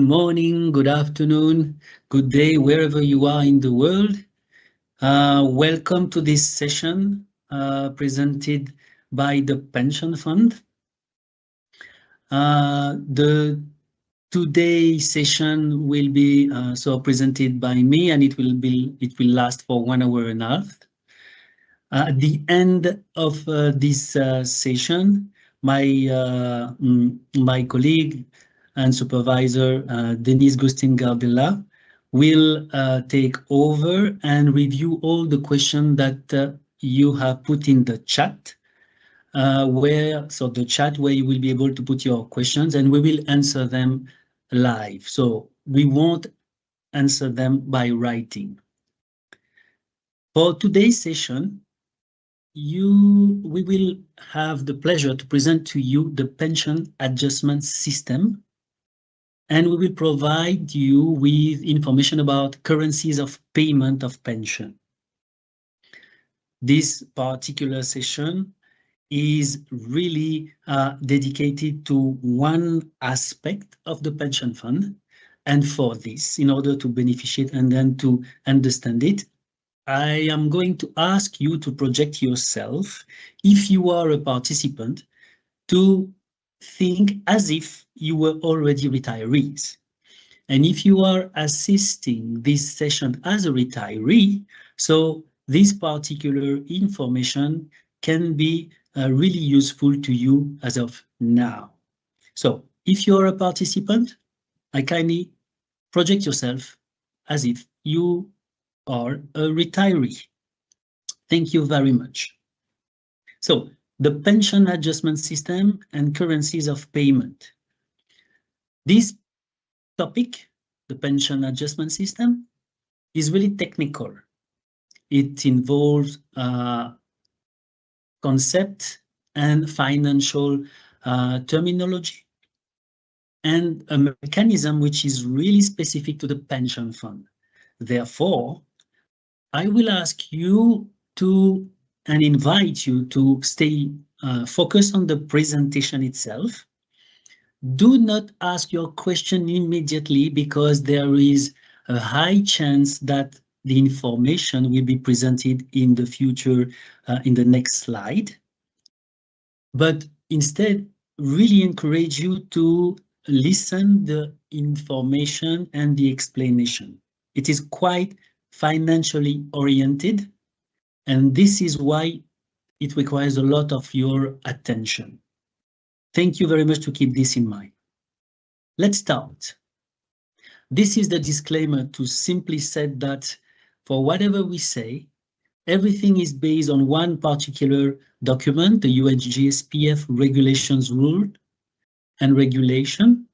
morning, good afternoon, good day, wherever you are in the world. Welcome to this session presented by the Pension Fund. The today's session will be presented by me, and it will last for 1 hour and a half. At the end of this session, my colleague and supervisor Denise Gustin-Gardella will take over and review all the questions that you have put in the chat, the chat where you will be able to put your questions, and we will answer them live. So we won't answer them by writing. For today's session, we will have the pleasure to present to you the pension adjustment system, and we will provide you with information about currencies of payment of pension. This particular session is really dedicated to one aspect of the pension fund, and for this, in order to beneficiate and then to understand it, I am going to ask you to project yourself, if you are a participant, to think as if you were already retirees. And if you are assisting this session as a retiree, so this particular information can be really useful to you as of now. So if you are a participant, I kindly project yourself as if you are a retiree. Thank you very much. So the pension adjustment system and currencies of payment. This topic, the pension adjustment system, is really technical. It involves concept and financial terminology, and a mechanism which is really specific to the pension fund. Therefore, I will ask you to and invite you to stay focused on the presentation itself. Do not ask your question immediately, because there is a high chance that the information will be presented in the future in the next slide. But instead, really encourage you to listen the information and the explanation. It is quite financially oriented, and this is why it requires a lot of your attention. Thank you very much to keep this in mind. Let's start. This is the disclaimer to simply say that for whatever we say, everything is based on one particular document, the UNJSPF regulations rule and regulation.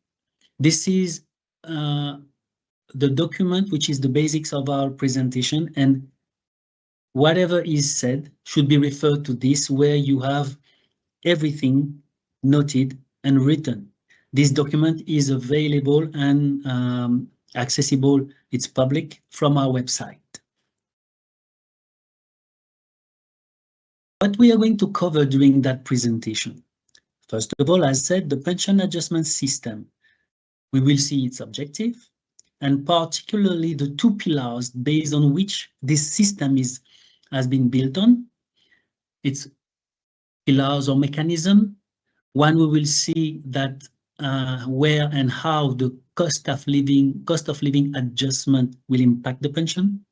This is the document which is the basics of our presentation, and whatever is said should be referred to this, where you have everything noted and written. This document is available and accessible. It's public from our website. What we are going to cover during that presentation. First of all, as said, the pension adjustment system. We will see its objective, and particularly the two pillars based on which this system has been built on. Its pillars or mechanism. One, we will see that where and how the cost of living adjustment will impact the pension.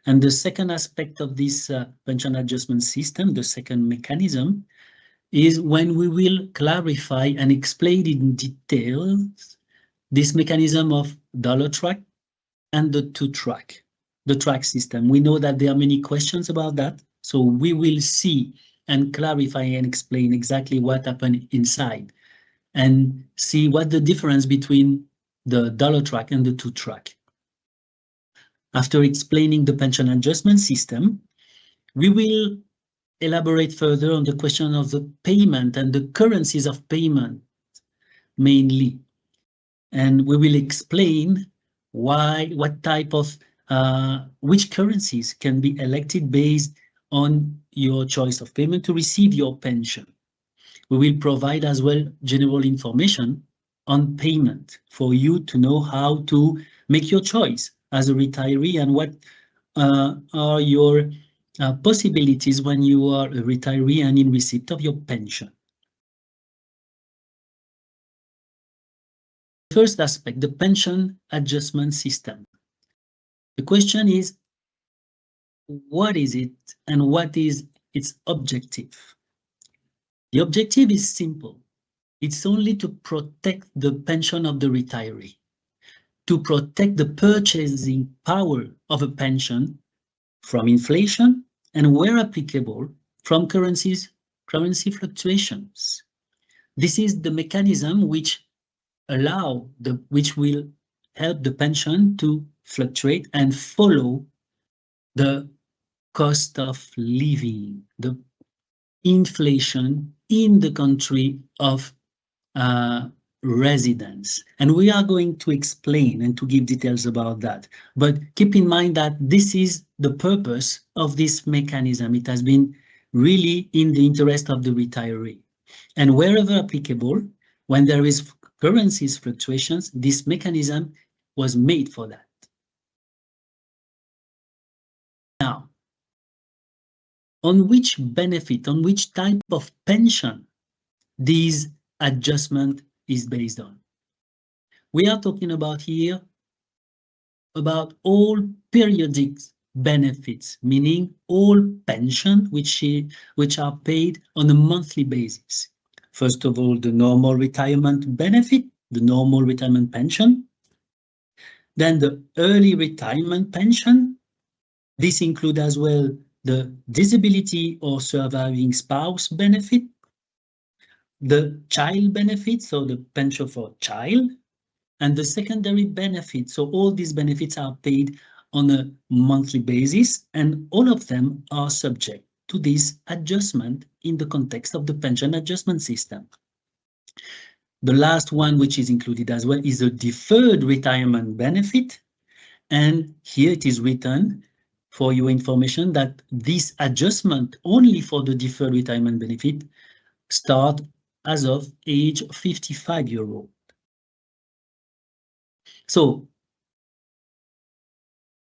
And the second aspect of this pension adjustment system, the second mechanism, is when we will clarify and explain in detail this mechanism of dollar track and the two-track, the track system. We know that there are many questions about that, so we will see and clarify and explain exactly what happened inside, and see what the difference between the dollar track and the two-track. After explaining the pension adjustment system, we will elaborate further on the question of the payment and the currencies of payment, mainly. And we will explain what type of, which currencies can be elected based on your choice of payment to receive your pension. We will provide as well general information on payment for you to know how to make your choice as a retiree and what are your possibilities when you are a retiree and in receipt of your pension. First aspect, the pension adjustment system. The question is, what is it and what is its objective? The objective is simple. It's only to protect the pension of the retiree, to protect the purchasing power of a pension from inflation and, where applicable, from currency fluctuations. This is the mechanism which will help the pension to fluctuate and follow the cost of living, the inflation in the country of residence. And we are going to explain and to give details about that. But keep in mind that this is the purpose of this mechanism. It has been really in the interest of the retiree. And wherever applicable, when there is currencies fluctuations, this mechanism was made for that. Now, on which benefit, on which type of pension this adjustment is based on? We are talking about here about all periodic benefits, meaning all pension which are paid on a monthly basis. First of all, the normal retirement benefit, the normal retirement pension. Then the early retirement pension. This includes as well the disability or surviving spouse benefit, the child benefit, so the pension for child, and the secondary benefit. So all these benefits are paid on a monthly basis, and all of them are subject to this adjustment in the context of the pension adjustment system. The last one, which is included as well, is a deferred retirement benefit. And here it is written for your information that this adjustment only for the deferred retirement benefit start as of age 55-year-old. So,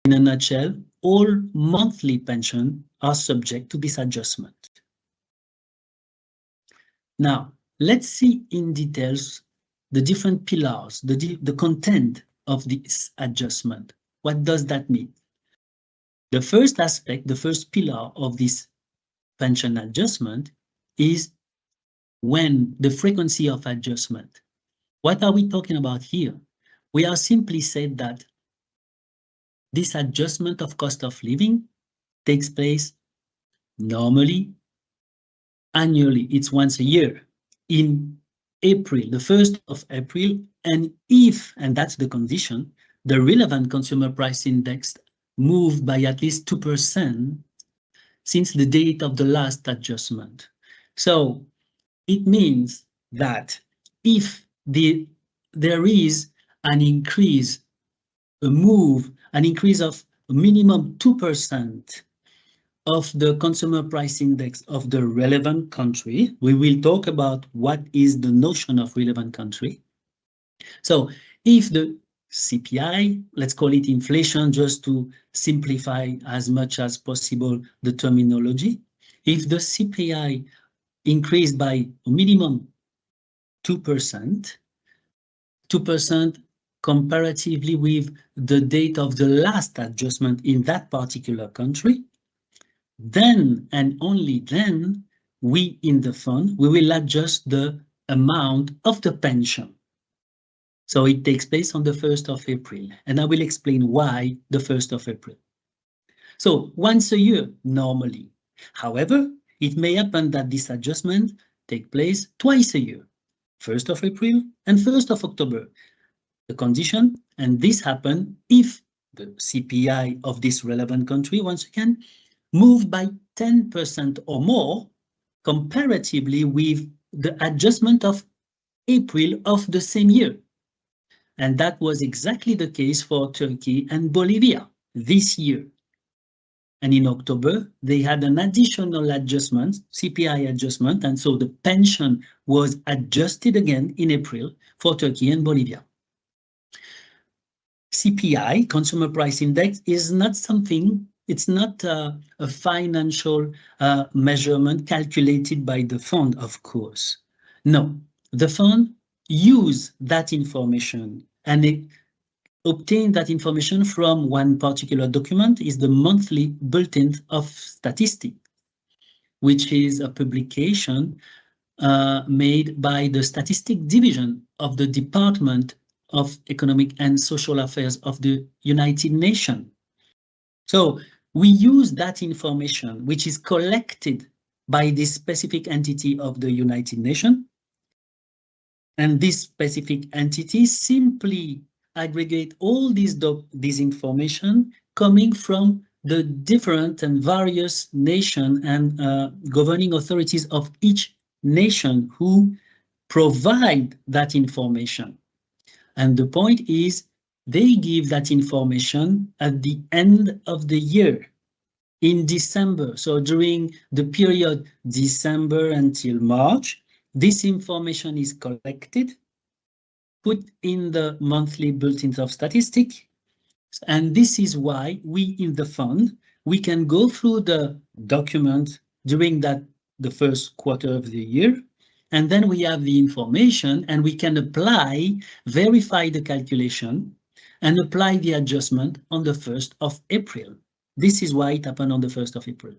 in a nutshell, all monthly pensions are subject to this adjustment. Now, let's see in details the different pillars, the content of this adjustment. What does that mean? The first aspect, the first pillar of this pension adjustment is when the frequency of adjustment. What are we talking about here? We are simply said that this adjustment of cost of living takes place normally, annually. It's once a year in April, the 1st of April, and if, and that's the condition, the relevant consumer price index moved by at least 2% since the date of the last adjustment. So it means that if there is an increase, an increase of a minimum 2% of the consumer price index of the relevant country, we will talk about what is the notion of relevant country. So if the CPI, let's call it inflation just to simplify as much as possible the terminology. If the CPI increased by a minimum 2%, 2% comparatively with the date of the last adjustment in that particular country, then and only then we in the fund, we will adjust the amount of the pension. So it takes place on the 1st of April, and I will explain why the 1st of April. So once a year, normally. However, it may happen that this adjustment takes place twice a year, 1st of April and 1st of October. The condition, and this happens if the CPI of this relevant country, once again, moved by 10% or more comparatively with the adjustment of April of the same year. And that was exactly the case for Turkey and Bolivia this year. And in October, they had an additional adjustment, CPI adjustment, and so the pension was adjusted again in April for Turkey and Bolivia. CPI, Consumer Price Index, is not something, it's not a financial measurement calculated by the fund, of course. No, the fund use that information and it obtain that information from one particular document is the monthly bulletin of statistics, which is a publication made by the statistic division of the Department of Economic and Social Affairs of the United Nations. So we use that information, which is collected by this specific entity of the United Nations. And this specific entity simply aggregate all this information coming from the different and various nations and governing authorities of each nation who provide that information. And the point is, they give that information at the end of the year, in December. So during the period December until March, this information is collected, put in the monthly bulletins of statistics, and this is why we in the fund, we can go through the document during the first quarter of the year, and then we have the information and we can apply, verify the calculation, and apply the adjustment on the 1st of April. This is why it happened on the 1st of April.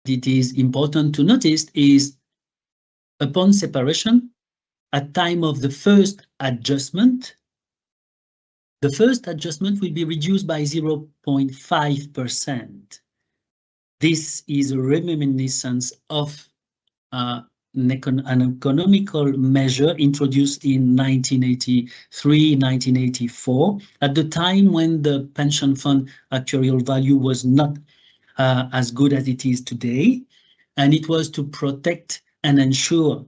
It is important to notice is upon separation, at time of the first adjustment, the first adjustment will be reduced by 0.5%. This is a reminiscence of an economical measure introduced in 1983, 1984, at the time when the pension fund actuarial value was not as good as it is today. And it was to protect and ensure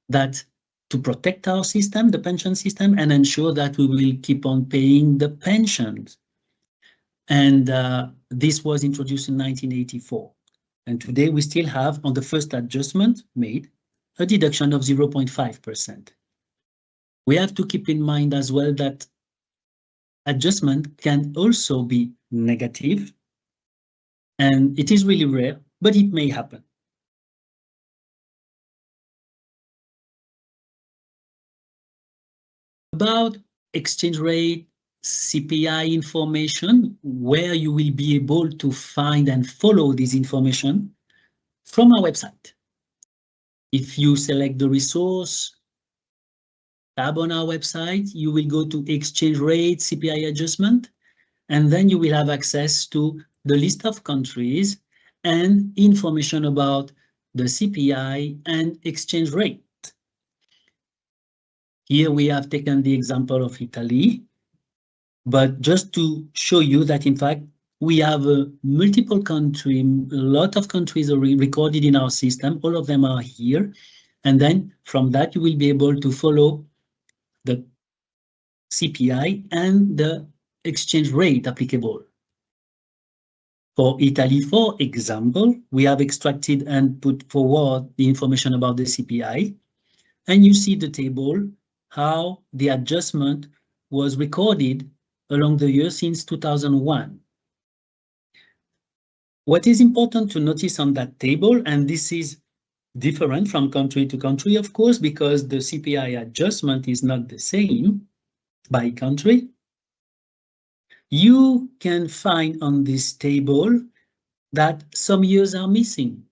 that, to protect our system, the pension system, and ensure that we will keep on paying the pensions. And this was introduced in 1984. And today we still have, on the first adjustment made, a deduction of 0.5%. We have to keep in mind as well that adjustment can also be negative. And it is really rare, but it may happen. About exchange rate, CPI information, where you will be able to find and follow this information from our website. If you select the resource tab on our website, you will go to exchange rate, CPI adjustment, and then you will have access to the list of countries and information about the CPI and exchange rate. Here we have taken the example of Italy, but just to show you that in fact we have multiple countries, a lot of countries are recorded in our system, all of them are here, and then from that you will be able to follow the CPI and the exchange rate applicable. For Italy, for example, we have extracted and put forward the information about the CPI, and you see the table, how the adjustment was recorded along the year since 2001. What is important to notice on that table, and this is different from country to country, of course, because the CPI adjustment is not the same by country. You can find on this table that some years are missing.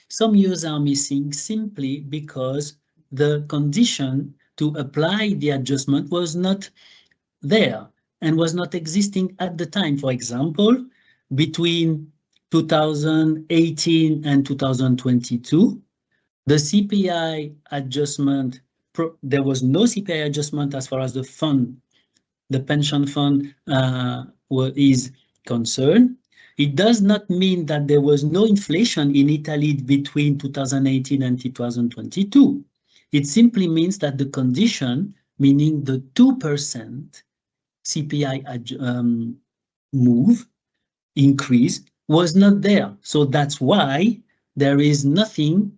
Some years are missing simply because the condition to apply the adjustment was not there and was not existing at the time. For example, between 2018 and 2022, the CPI adjustment, there was no CPI adjustment as far as the fund, the pension fund is concerned. It does not mean that there was no inflation in Italy between 2018 and 2022. It simply means that the condition, meaning the 2%, CPI move, increase, was not there. So that's why there is nothing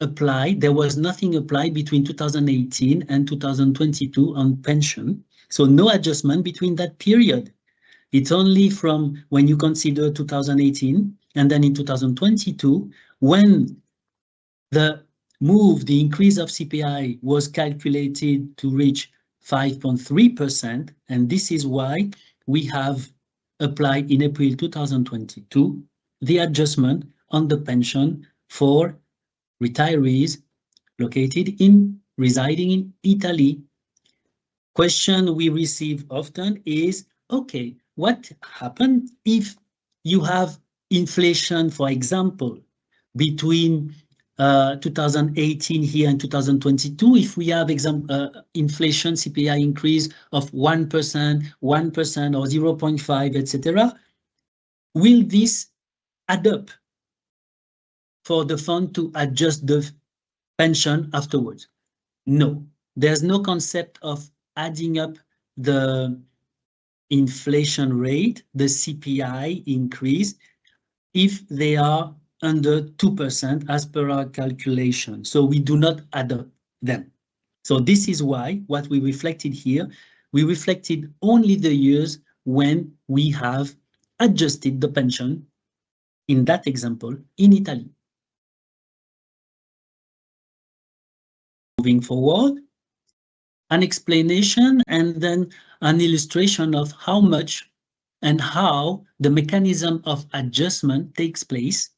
applied. There was nothing applied between 2018 and 2022 on pension. So no adjustment between that period. It's only from when you consider 2018 and then in 2022, when the increase of CPI was calculated to reach 5.3%, and this is why we have applied in April 2022 the adjustment on the pension for retirees residing in Italy. Question we receive often is, okay, what happens if you have inflation, for example, between 2018 here and 2022, if we have inflation CPI increase of 1%, 1% or 0.5, etc., will this add up for the fund to adjust the pension afterwards? No, there's no concept of adding up the inflation rate, the CPI increase, if they are under 2% as per our calculation. So we do not add up them. So this is why what we reflected here, we reflected only the years when we have adjusted the pension, in that example, in Italy. Moving forward, an explanation and then an illustration of how much and how the mechanism of adjustment takes place.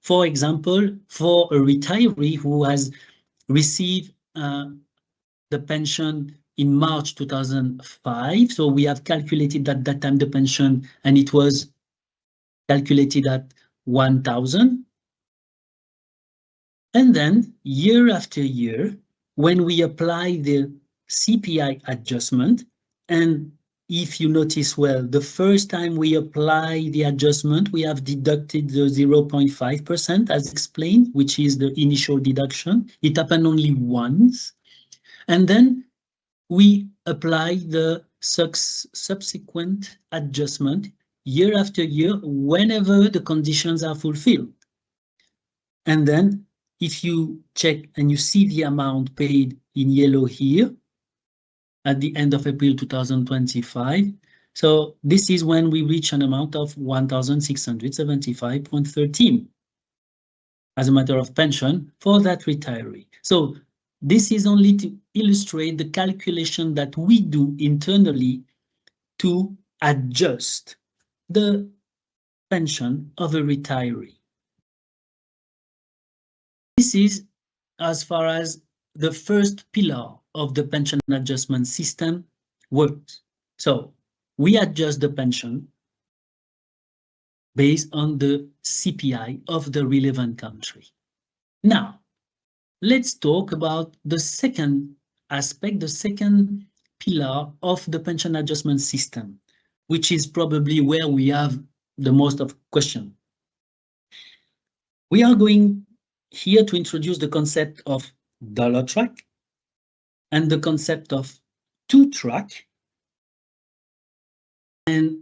For example, for a retiree who has received the pension in March 2005, so we have calculated at that time the pension, and it was calculated at 1,000. And then year after year, when we apply the CPI adjustment, and if you notice well, the first time we apply the adjustment, we have deducted the 0.5% as explained, which is the initial deduction. It happened only once. And then we apply the subsequent adjustment year after year whenever the conditions are fulfilled. And then if you check and you see the amount paid in yellow here, at the end of April 2025. So this is when we reach an amount of 1,675.13 as a matter of pension for that retiree. So this is only to illustrate the calculation that we do internally to adjust the pension of a retiree. This is as far as the first pillar of the pension adjustment system works. So we adjust the pension based on the CPI of the relevant country. Now, let's talk about the second aspect, the second pillar of the pension adjustment system, which is probably where we have the most of questions. We are going here to introduce the concept of dollar track and the concept of two track. And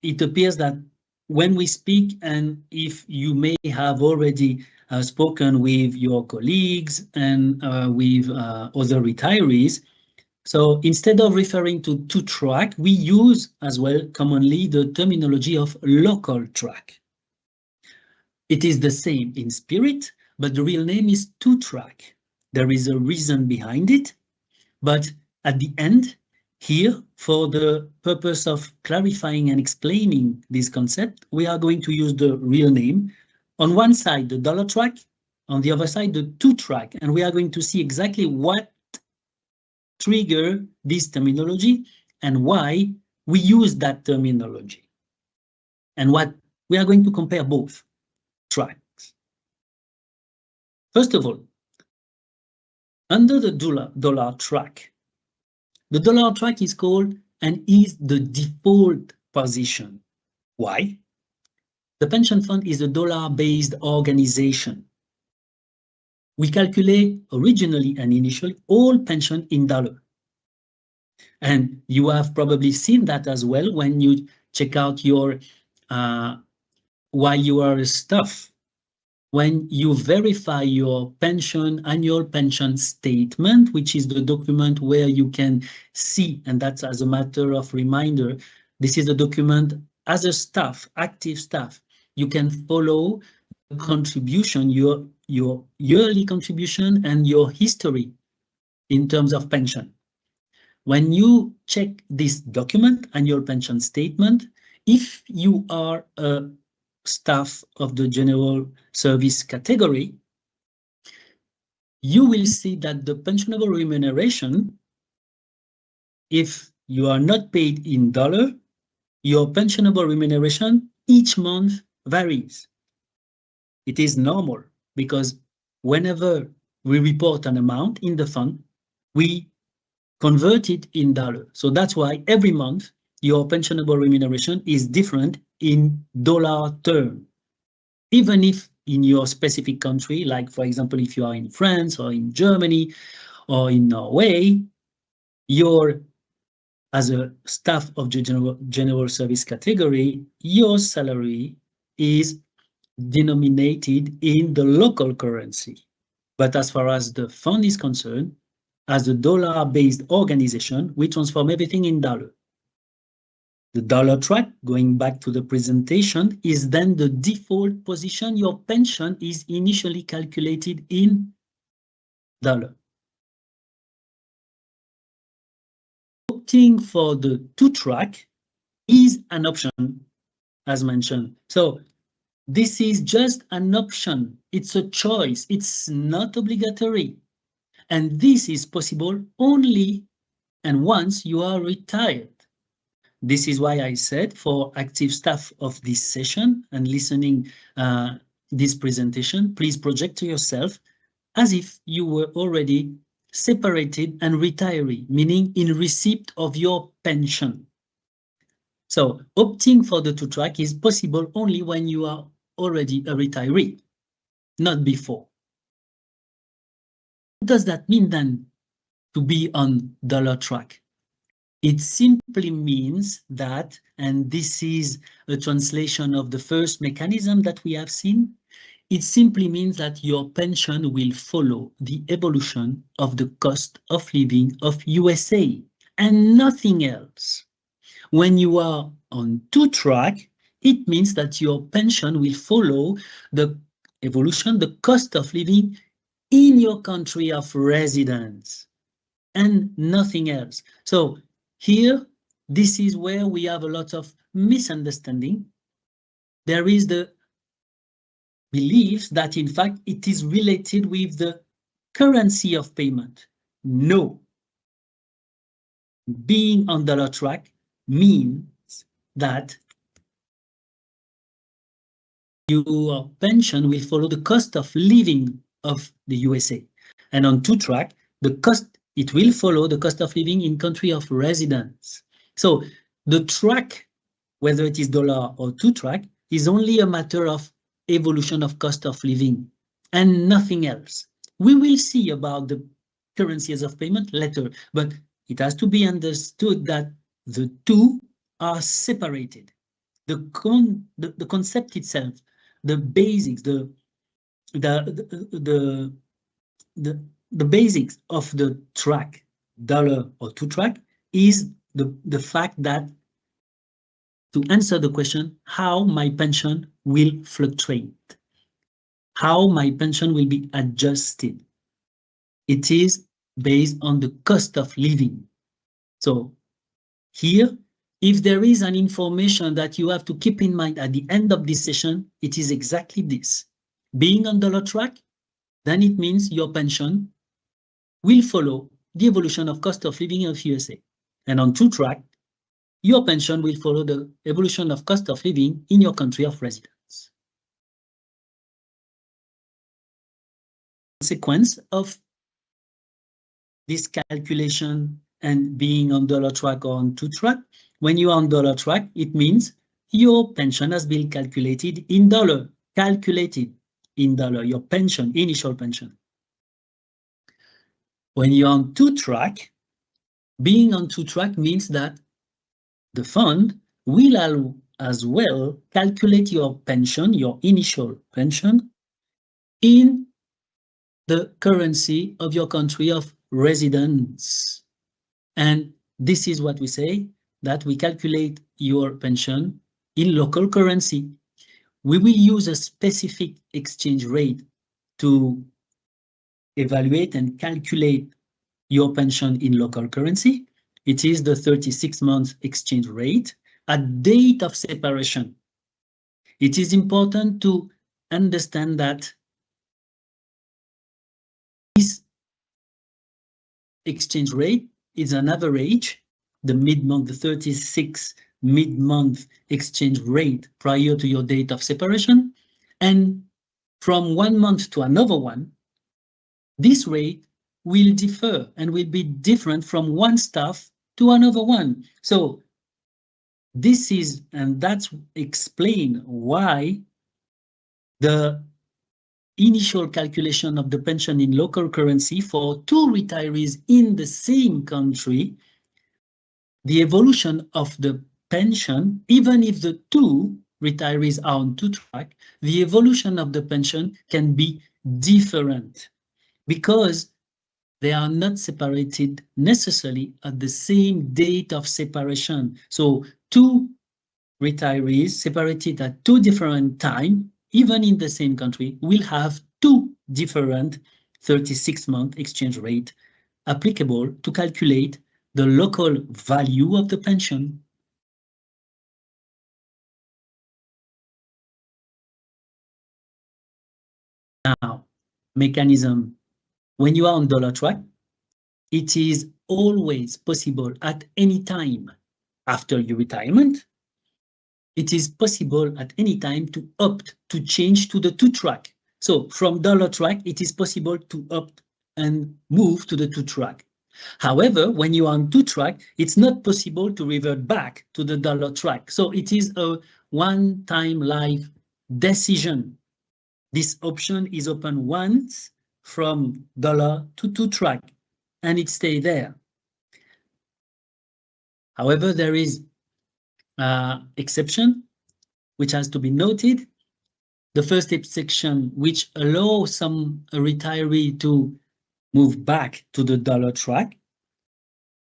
it appears that when we speak, and if you may have already spoken with your colleagues and with other retirees, so instead of referring to two track, we use as well commonly the terminology of local track. It is the same in spirit, but the real name is two track. There is a reason behind it, but at the end, here, for the purpose of clarifying and explaining this concept, we are going to use the real name. On one side, the dollar track, on the other side, the two track, and we are going to see exactly what trigger this terminology and why we use that terminology. And what we are going to compare both tracks. First of all, under the dollar track, the dollar track is called and is the default position. Why? The pension fund is a dollar-based organization. We calculate originally and initially all pension in dollar. And you have probably seen that as well when you check out your, while you are a staff, when you verify your annual pension statement, which is the document where you can see, and that's as a matter of reminder, this is the document as a staff, active staff, you can follow the contribution, your yearly contribution and your history in terms of pension. When you check this document, annual pension statement, if you are a staff of the general service category, you will see that the pensionable remuneration, if you are not paid in dollar, your pensionable remuneration each month varies. It is normal because whenever we report an amount in the fund, we convert it in dollar. So that's why every month your pensionable remuneration is different in dollar term. Even if in your specific country, like for example, if you are in France or in Germany or in Norway, as a staff of the general service category, your salary is denominated in the local currency. But as far as the fund is concerned, as a dollar-based organization, we transform everything in dollar. The dollar track, going back to the presentation, is then the default position. Your pension is initially calculated in dollar. Opting for the two-track is an option, as mentioned. So this is just an option. It's a choice. It's not obligatory. And this is possible only and once you are retired. This is why I said for active staff of this session and listening this presentation, please project to yourself as if you were already separated and retiree, meaning in receipt of your pension. So opting for the two-track is possible only when you are already a retiree, not before. What does that mean then to be on dollar track? It simply means that, and this is a translation of the first mechanism that we have seen, it simply means that your pension will follow the evolution of the cost of living of USA and nothing else. When you are on two-track, it means that your pension will follow the evolution, the cost of living in your country of residence and nothing else. So here, this is where we have a lot of misunderstanding. There is the belief that in fact it is related with the currency of payment. No. Being on dollar track means that your pension will follow the cost of living of the USA. And on two track, it will follow the cost of living in country of residence. So the track, whether it is dollar or two track, is only a matter of evolution of cost of living and nothing else. We will see about the currencies of payment later, but it has to be understood that the two are separated. The concept itself, the basics, the basics of the track, dollar or two track, is the fact that to answer the question, how my pension will fluctuate, how my pension will be adjusted. It is based on the cost of living. So here, if there is an information that you have to keep in mind at the end of this session, it is exactly this. Being on dollar track, then it means your pension will follow the evolution of cost of living of USA. And on two track, your pension will follow the evolution of cost of living in your country of residence. Consequence of this calculation and being on dollar track or on two track, when you are on dollar track, it means your pension has been calculated in dollar, your pension, initial pension. When you're on two track, being on two-track means that the fund will as well calculate your pension, your initial pension, in the currency of your country of residence. And this is what we say, that we calculate your pension in local currency. We will use a specific exchange rate to evaluate and calculate your pension in local currency. It is the 36-month exchange rate at date of separation. It is important to understand that this exchange rate is an average, the mid-month, the 36 mid-month exchange rate prior to your date of separation. And from 1 month to another one, this rate will differ and will be different from one staff to another one. So this is, and that's explain why the initial calculation of the pension in local currency for two retirees in the same country, the evolution of the pension, even if the two retirees are on two track, the evolution of the pension can be different because they are not separated necessarily at the same date of separation. So two retirees separated at two different times, even in the same country, will have two different 36-month exchange rate applicable to calculate the local value of the pension. Now, mechanism. When you are on dollar track, it is always possible at any time after your retirement. It is possible at any time to opt to change to the two-track. So from dollar track, it is possible to opt and move to the two-track. However, when you are on two-track, it's not possible to revert back to the dollar track. So it is a one-time life decision. This option is open once from dollar to two-track, and it stays there. However, there is exception which has to be noted. The first exception which allows a retiree to move back to the dollar track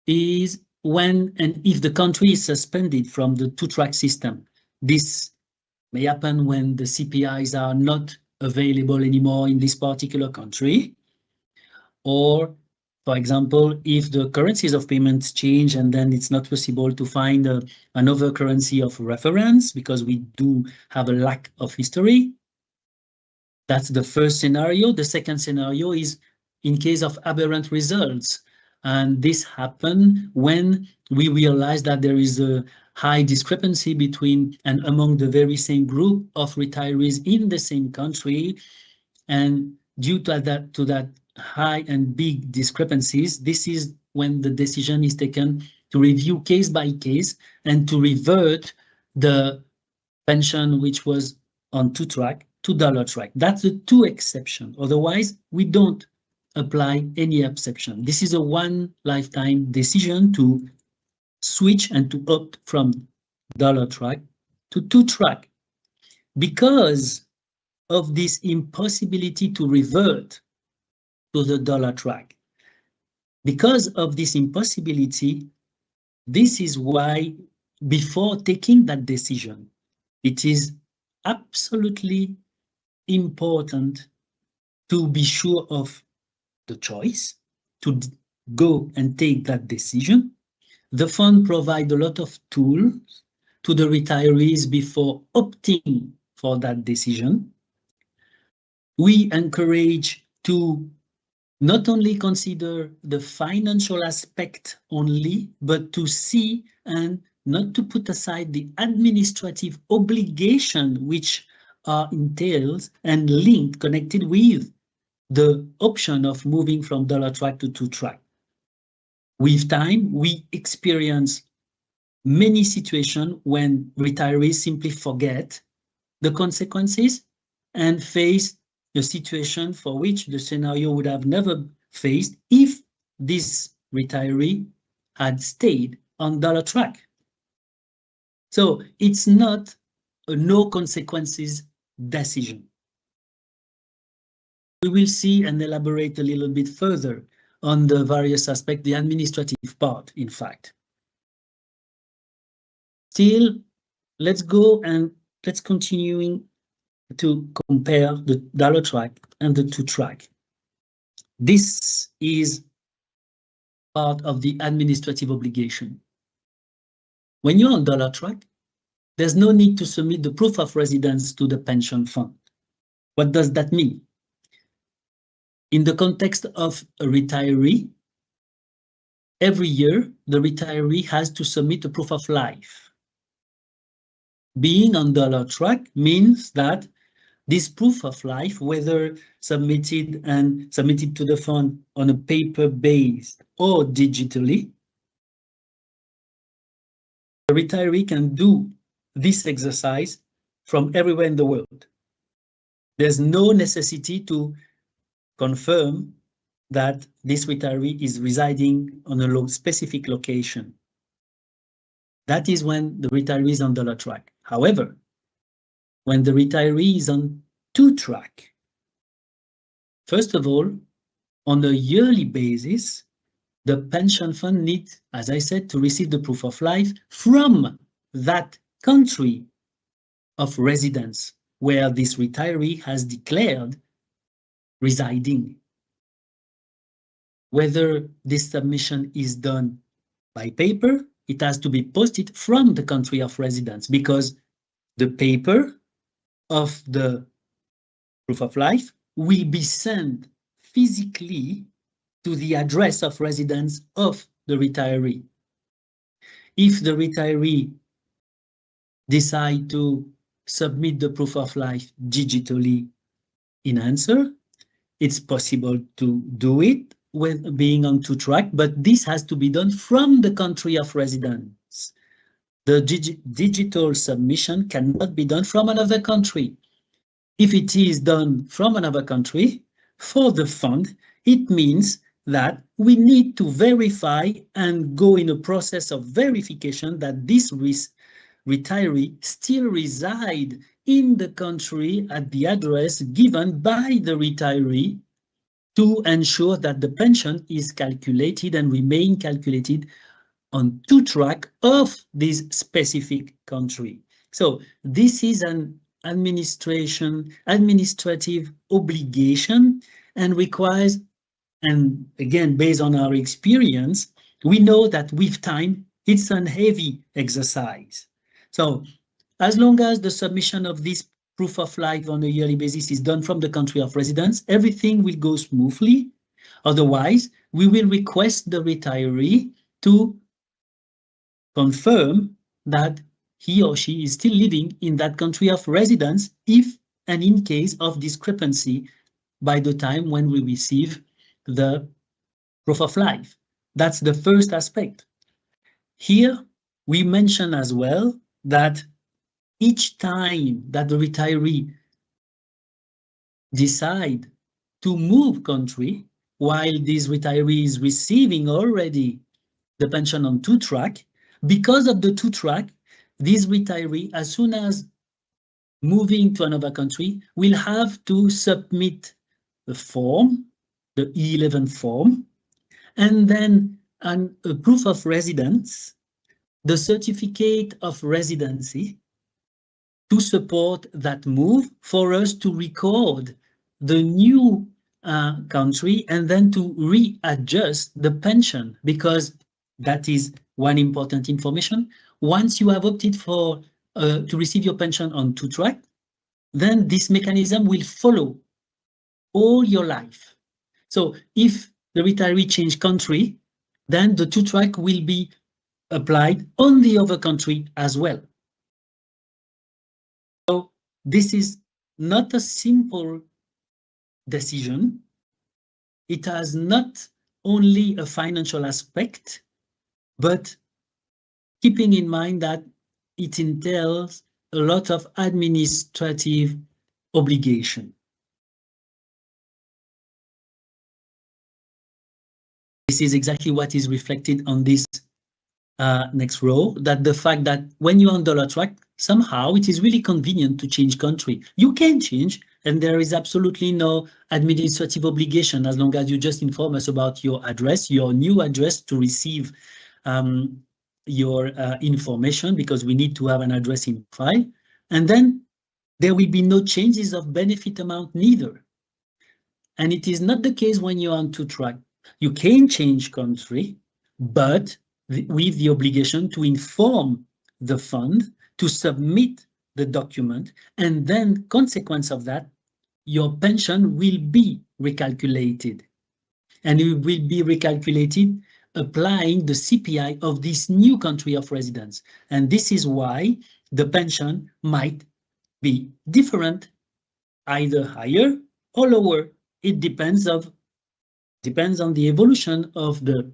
is when and if the country is suspended from the two-track system. This may happen when the CPIs are not available anymore in this particular country, or for example, if the currencies of payments change and then it's not possible to find another currency of reference because we do have a lack of history. That's the first scenario. The second scenario is in case of aberrant results. And this happens when we realize that there is a high discrepancy between and among the very same group of retirees in the same country. And due to that high and big discrepancies, this is when the decision is taken to review case by case and to revert the pension which was on two-track to dollar track. That's the two exception. Otherwise, we don't apply any exception. This is a one lifetime decision to switch and to opt from dollar track to two-track. Because of this impossibility to revert to the dollar track. Because of this impossibility, this is why before taking that decision, it is absolutely important to be sure of the choice, to go and take that decision. The fund provides a lot of tools to the retirees before opting for that decision. We encourage to not only consider the financial aspect only, but to see and not to put aside the administrative obligation which are entailed and linked, connected with the option of moving from dollar track to two-track. With time, we experience many situations when retirees simply forget the consequences and face the situation for which the scenario would have never faced if this retiree had stayed on dollar track. So it's not a no consequences decision. We will see and elaborate a little bit further on the various aspects, the administrative part, in fact. Still, let's go and let's continuing to compare the dollar track and the two track. This is part of the administrative obligation. When you're on dollar track, there's no need to submit the proof of residence to the pension fund. What does that mean? In the context of a retiree, every year the retiree has to submit a proof of life. Being on dollar track means that this proof of life, whether submitted to the fund on a paper-based or digitally, the retiree can do this exercise from everywhere in the world. There's no necessity to confirm that this retiree is residing on a specific location. That is when the retiree is on dollar track. However, when the retiree is on two track, first of all, on a yearly basis, the pension fund needs, as I said, to receive the proof of life from that country of residence where this retiree has declared residing. Whether this submission is done by paper, it has to be posted from the country of residence, because the paper of the proof of life will be sent physically to the address of residence of the retiree. If the retiree decides to submit the proof of life digitally in answer, it's possible to do it with being on two track, but this has to be done from the country of residence. The digital submission cannot be done from another country. If it is done from another country, for the fund, it means that we need to verify and go in a process of verification that this retiree still resides in the country at the address given by the retiree, to ensure that the pension is calculated and remain calculated on two track of this specific country. So this is an administrative obligation and requires, and again, based on our experience, we know that with time, it's a heavy exercise. So as long as the submission of this proof of life on a yearly basis is done from the country of residence, everything will go smoothly. Otherwise, we will request the retiree to confirm that he or she is still living in that country of residence if and in case of discrepancy by the time when we receive the proof of life. That's the first aspect. Here, we mention as well that each time that the retiree decide to move country, while this retiree is receiving already the pension on two track, because of the two track, this retiree, as soon as moving to another country, will have to submit the form, the E11 form, and then a proof of residence, the certificate of residency, to support that move, for us to record the new country and then to readjust the pension, because that is one important information. Once you have opted for to receive your pension on two track, then this mechanism will follow all your life. So if the retiree change country, then the two track will be applied on the other country as well. So this is not a simple decision. It has not only a financial aspect, but keeping in mind that it entails a lot of administrative obligation. This is exactly what is reflected on this next row, that the fact that when you're on dollar track, somehow it is really convenient to change country. You can change, and there is absolutely no administrative obligation as long as you just inform us about your address, your new address to receive your information, because we need to have an address in file. And then there will be no changes of benefit amount neither. And it is not the case when you're on two track. You can change country, but with the obligation to inform the fund, to submit the document, and then consequence of that, your pension will be recalculated. And it will be recalculated applying the CPI of this new country of residence. And this is why the pension might be different, either higher or lower. It depends on the evolution of the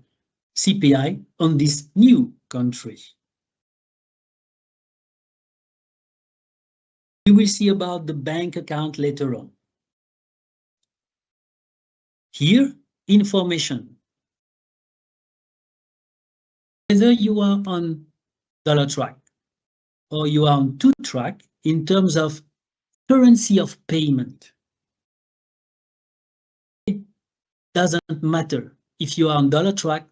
CPI on this new country. We will see about the bank account later on. Here, information. Whether you are on dollar track or you are on two track in terms of currency of payment, it doesn't matter if you are on dollar track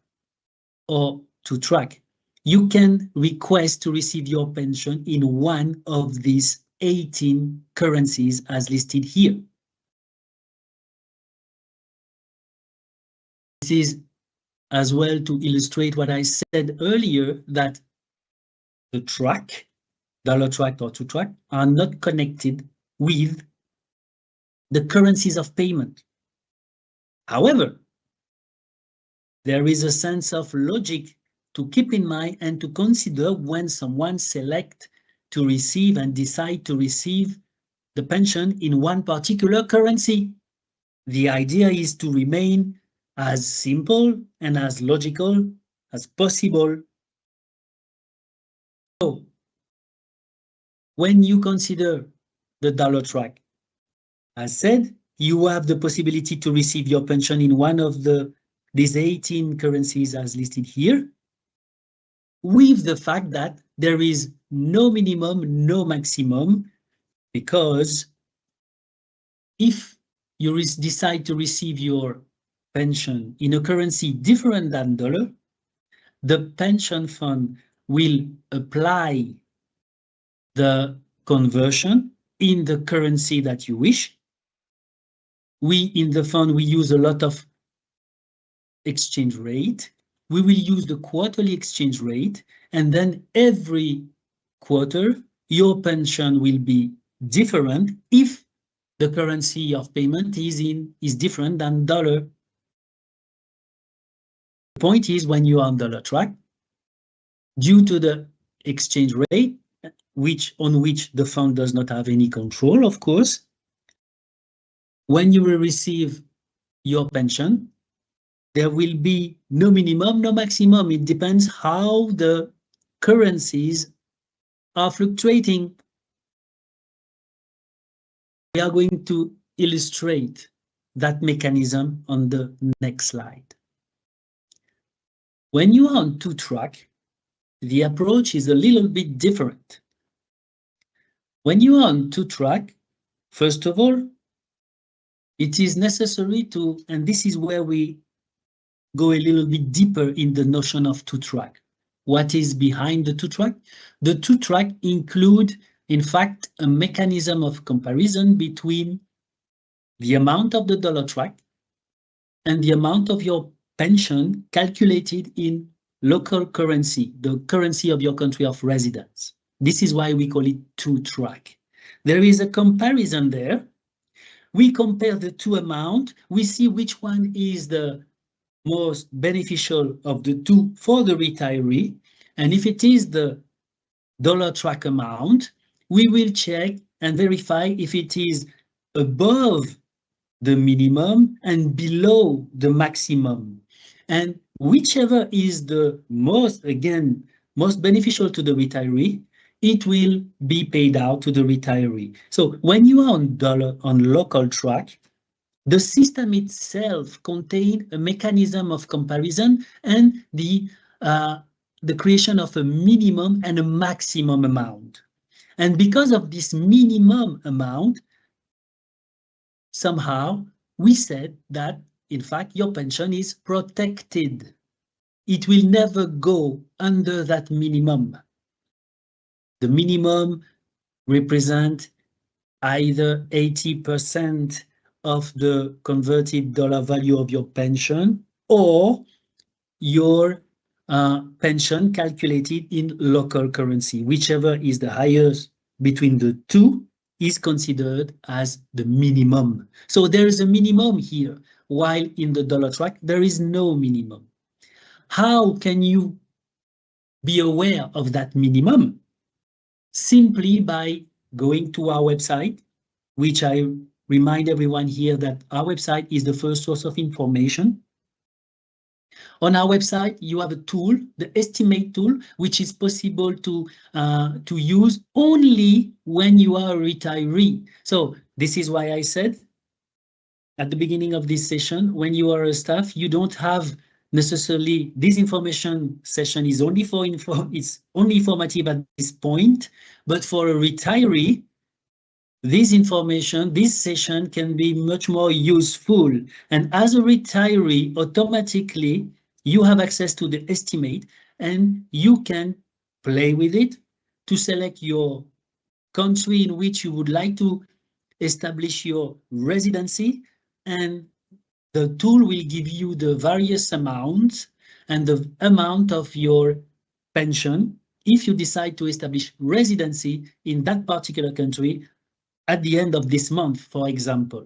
or two track. You can request to receive your pension in one of these 18 currencies as listed here. This is as well to illustrate what I said earlier, that the track, dollar track or two track, are not connected with the currencies of payment. However, there is a sense of logic to keep in mind and to consider when someone selects to receive and decide to receive the pension in one particular currency. The idea is to remain as simple and as logical as possible. So, when you consider the dollar track, as said, you have the possibility to receive your pension in one of these 18 currencies as listed here, with the fact that there is no minimum, no maximum, because if you decide to receive your pension in a currency different than dollar, the pension fund will apply the conversion in the currency that you wish. We in the fund, we use a lot of exchange rate. We will use the quarterly exchange rate, and then every quarter your pension will be different if the currency of payment is different than dollar. The point is, when you are on dollar track, due to the exchange rate, on which the fund does not have any control, of course, when you will receive your pension, there will be no minimum, no maximum. It depends how the currencies are fluctuating. We are going to illustrate that mechanism on the next slide. When you are on two track, the approach is a little bit different. When you are on two track, first of all, it is necessary to, and this is where we go a little bit deeper in the notion of two track. What is behind the two track? The two track include, in fact, a mechanism of comparison between the amount of the dollar track and the amount of your pension calculated in local currency, the currency of your country of residence. This is why we call it two track. There is a comparison there. We compare the two amounts. We see which one is the most beneficial of the two for the retiree. And if it is the dollar track amount, we will check and verify if it is above the minimum and below the maximum. And whichever is the most beneficial to the retiree, it will be paid out to the retiree. So when you are on local track, the system itself contains a mechanism of comparison, and the the creation of a minimum and a maximum amount. And because of this minimum amount, somehow we said that, in fact, your pension is protected. It will never go under that minimum. The minimum represents either 80% of the converted dollar value of your pension or your pension calculated in local currency. Whichever is the highest between the two is considered as the minimum. So there is a minimum here, while in the dollar track, there is no minimum. How can you be aware of that minimum? Simply by going to our website, which I remind everyone here that our website is the first source of information. On our website, you have a tool, the estimate tool, which is possible to use only when you are a retiree. So this is why I said at the beginning of this session, when you are a staff, you don't have necessarily this information session is only for it's only informative at this point, but for a retiree, this information, this session can be much more useful. And as a retiree, automatically, you have access to the estimate and you can play with it to select your country in which you would like to establish your residency, and the tool will give you the various amounts and the amount of your pension if you decide to establish residency in that particular country at the end of this month, for example,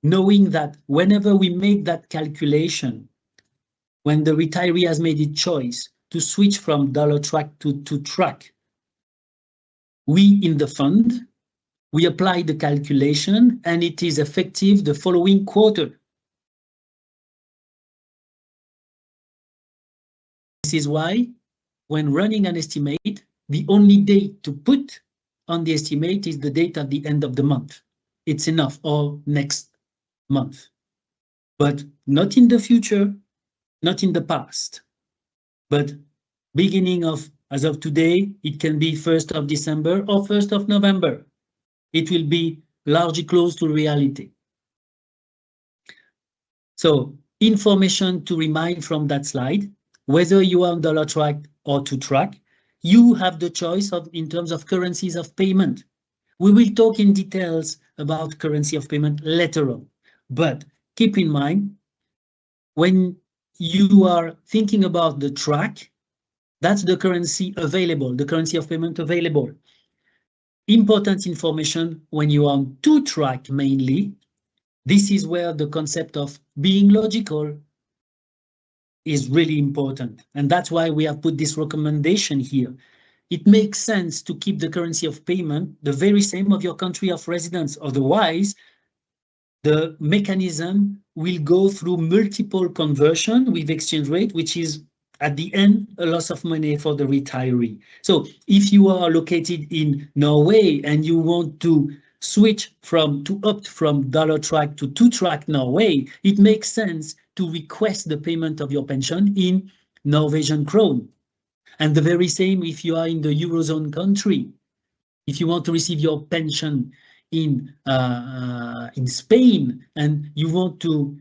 knowing that whenever we make that calculation, when the retiree has made its choice to switch from dollar track to track, we in the fund, we apply the calculation and it is effective the following quarter. This is why when running an estimate, the only date to put on the estimate is the date at the end of the month. It's enough, or next month, but not in the future, not in the past, but beginning of, as of today, it can be 1st of December or 1st of November. It will be largely close to reality. So information to remind from that slide, whether you are on dollar track or to track, you have the choice of in terms of currencies of payment. We will talk in details about currency of payment later on, but keep in mind, when you are thinking about the track, that's the currency available, the currency of payment available. Important information when you are on to track mainly, this is where the concept of being logical is really important. And that's why we have put this recommendation here. It makes sense to keep the currency of payment the very same of your country of residence. Otherwise, the mechanism will go through multiple conversion with exchange rate, which is at the end a loss of money for the retiree. So if you are located in Norway and you want to switch to opt from dollar track to track Norway, it makes sense to request the payment of your pension in Norwegian krone. And the very same if you are in the Eurozone country. If you want to receive your pension in Spain and you want to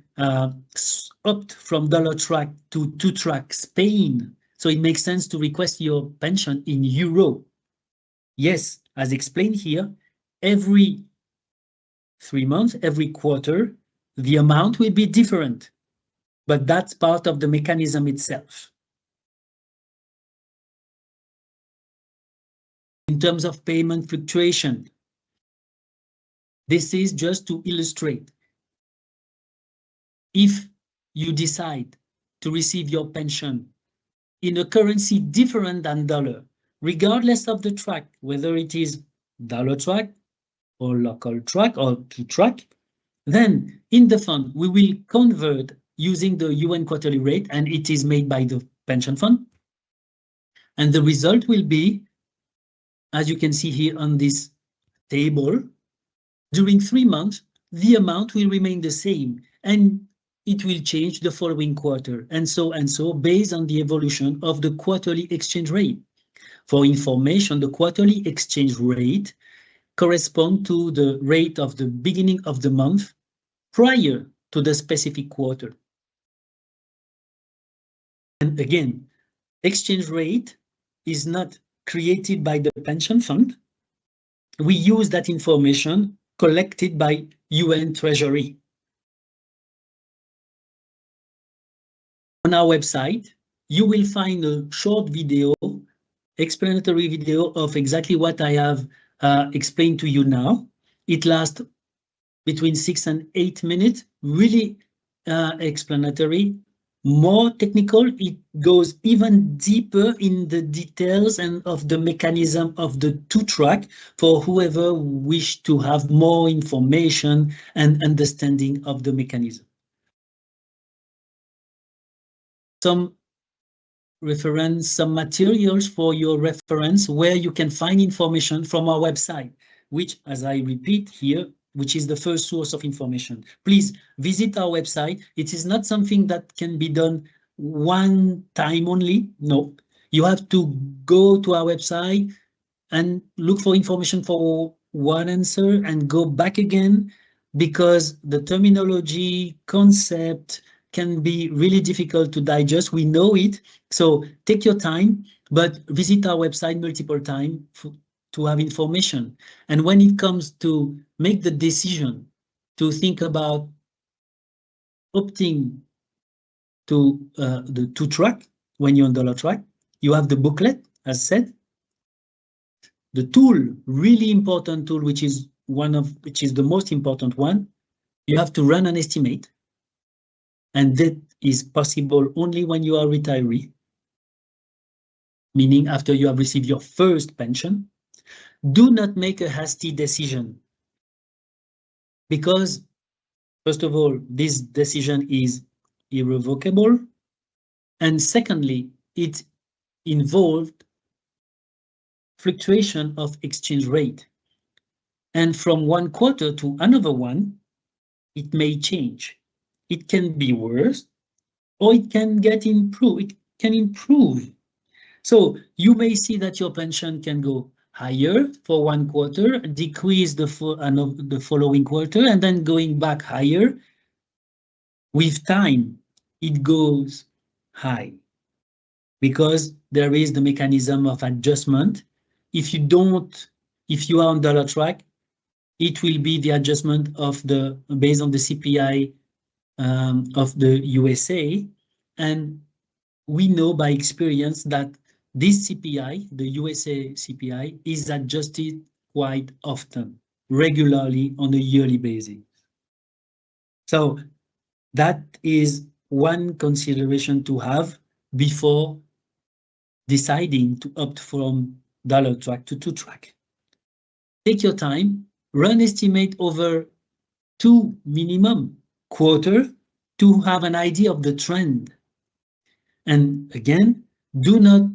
opt from dollar track to track Spain, so it makes sense to request your pension in euro. Yes, as explained here, every 3 months, every quarter, the amount will be different, but that's part of the mechanism itself. In terms of payment fluctuation, this is just to illustrate. If you decide to receive your pension in a currency different than dollar, regardless of the track, whether it is dollar track or local track or to track, then in the fund, we will convert using the UN quarterly rate, and it is made by the pension fund. And the result will be, as you can see here on this table, during 3 months, the amount will remain the same. And it will change the following quarter, and so based on the evolution of the quarterly exchange rate. For information, the quarterly exchange rate corresponds to the rate of the beginning of the month prior to the specific quarter. And again, exchange rate is not created by the pension fund. We use that information collected by UN Treasury. On our website, you will find a short video, explanatory video of exactly what I have explained to you now. It lasts between 6 and 8 minutes, really explanatory, more technical. It goes even deeper in the details and of the mechanism of the two-track for whoever wish to have more information and understanding of the mechanism. Some reference, some materials for your reference where you can find information from our website, which, as I repeat here, which is the first source of information. Please visit our website. It is not something that can be done one time only. No, you have to go to our website and look for information for one answer and go back again, because the terminology concept can be really difficult to digest. We know it. So take your time, but visit our website multiple times to have information. And when it comes to make the decision to think about opting to the two-track, when you're on dollar track, you have the booklet, as said. The tool, really important tool, which is the most important one, you have to run an estimate. And that is possible only when you are a retiree, meaning after you have received your first pension. Do not make a hasty decision, because, first of all, this decision is irrevocable, and secondly, it involved fluctuation of exchange rate. And from one quarter to another one, it may change. It can be worse, or it can get improved. It can improve. So you may see that your pension can go higher for one quarter, decrease the following quarter, and then going back higher. With time, it goes high, because there is the mechanism of adjustment. If you are on dollar track, it will be the adjustment of based on the CPI of the USA. And we know by experience that this CPI, the USA CPI, is adjusted quite often, regularly on a yearly basis. So that is one consideration to have before deciding to opt from dollar track to two-track. Take your time, run estimate over 2 minimum quarter to have an idea of the trend. And again, do not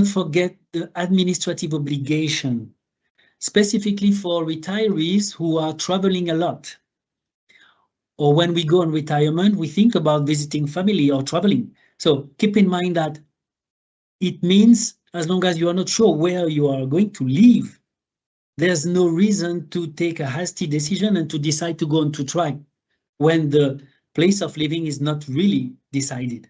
forget the administrative obligation, specifically for retirees who are traveling a lot. Or when we go on retirement, we think about visiting family or traveling. So keep in mind that it means, as long as you are not sure where you are going to live, there's no reason to take a hasty decision and to decide to go on to track when the place of living is not really decided.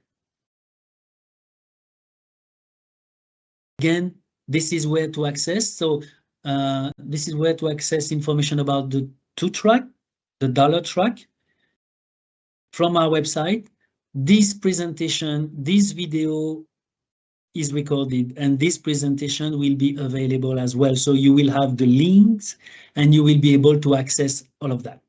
Again, this is where to access. So this is where to access information about the two-track, the dollar track, from our website. This presentation, this video is recorded, and this presentation will be available as well. So you will have the links and you will be able to access all of that.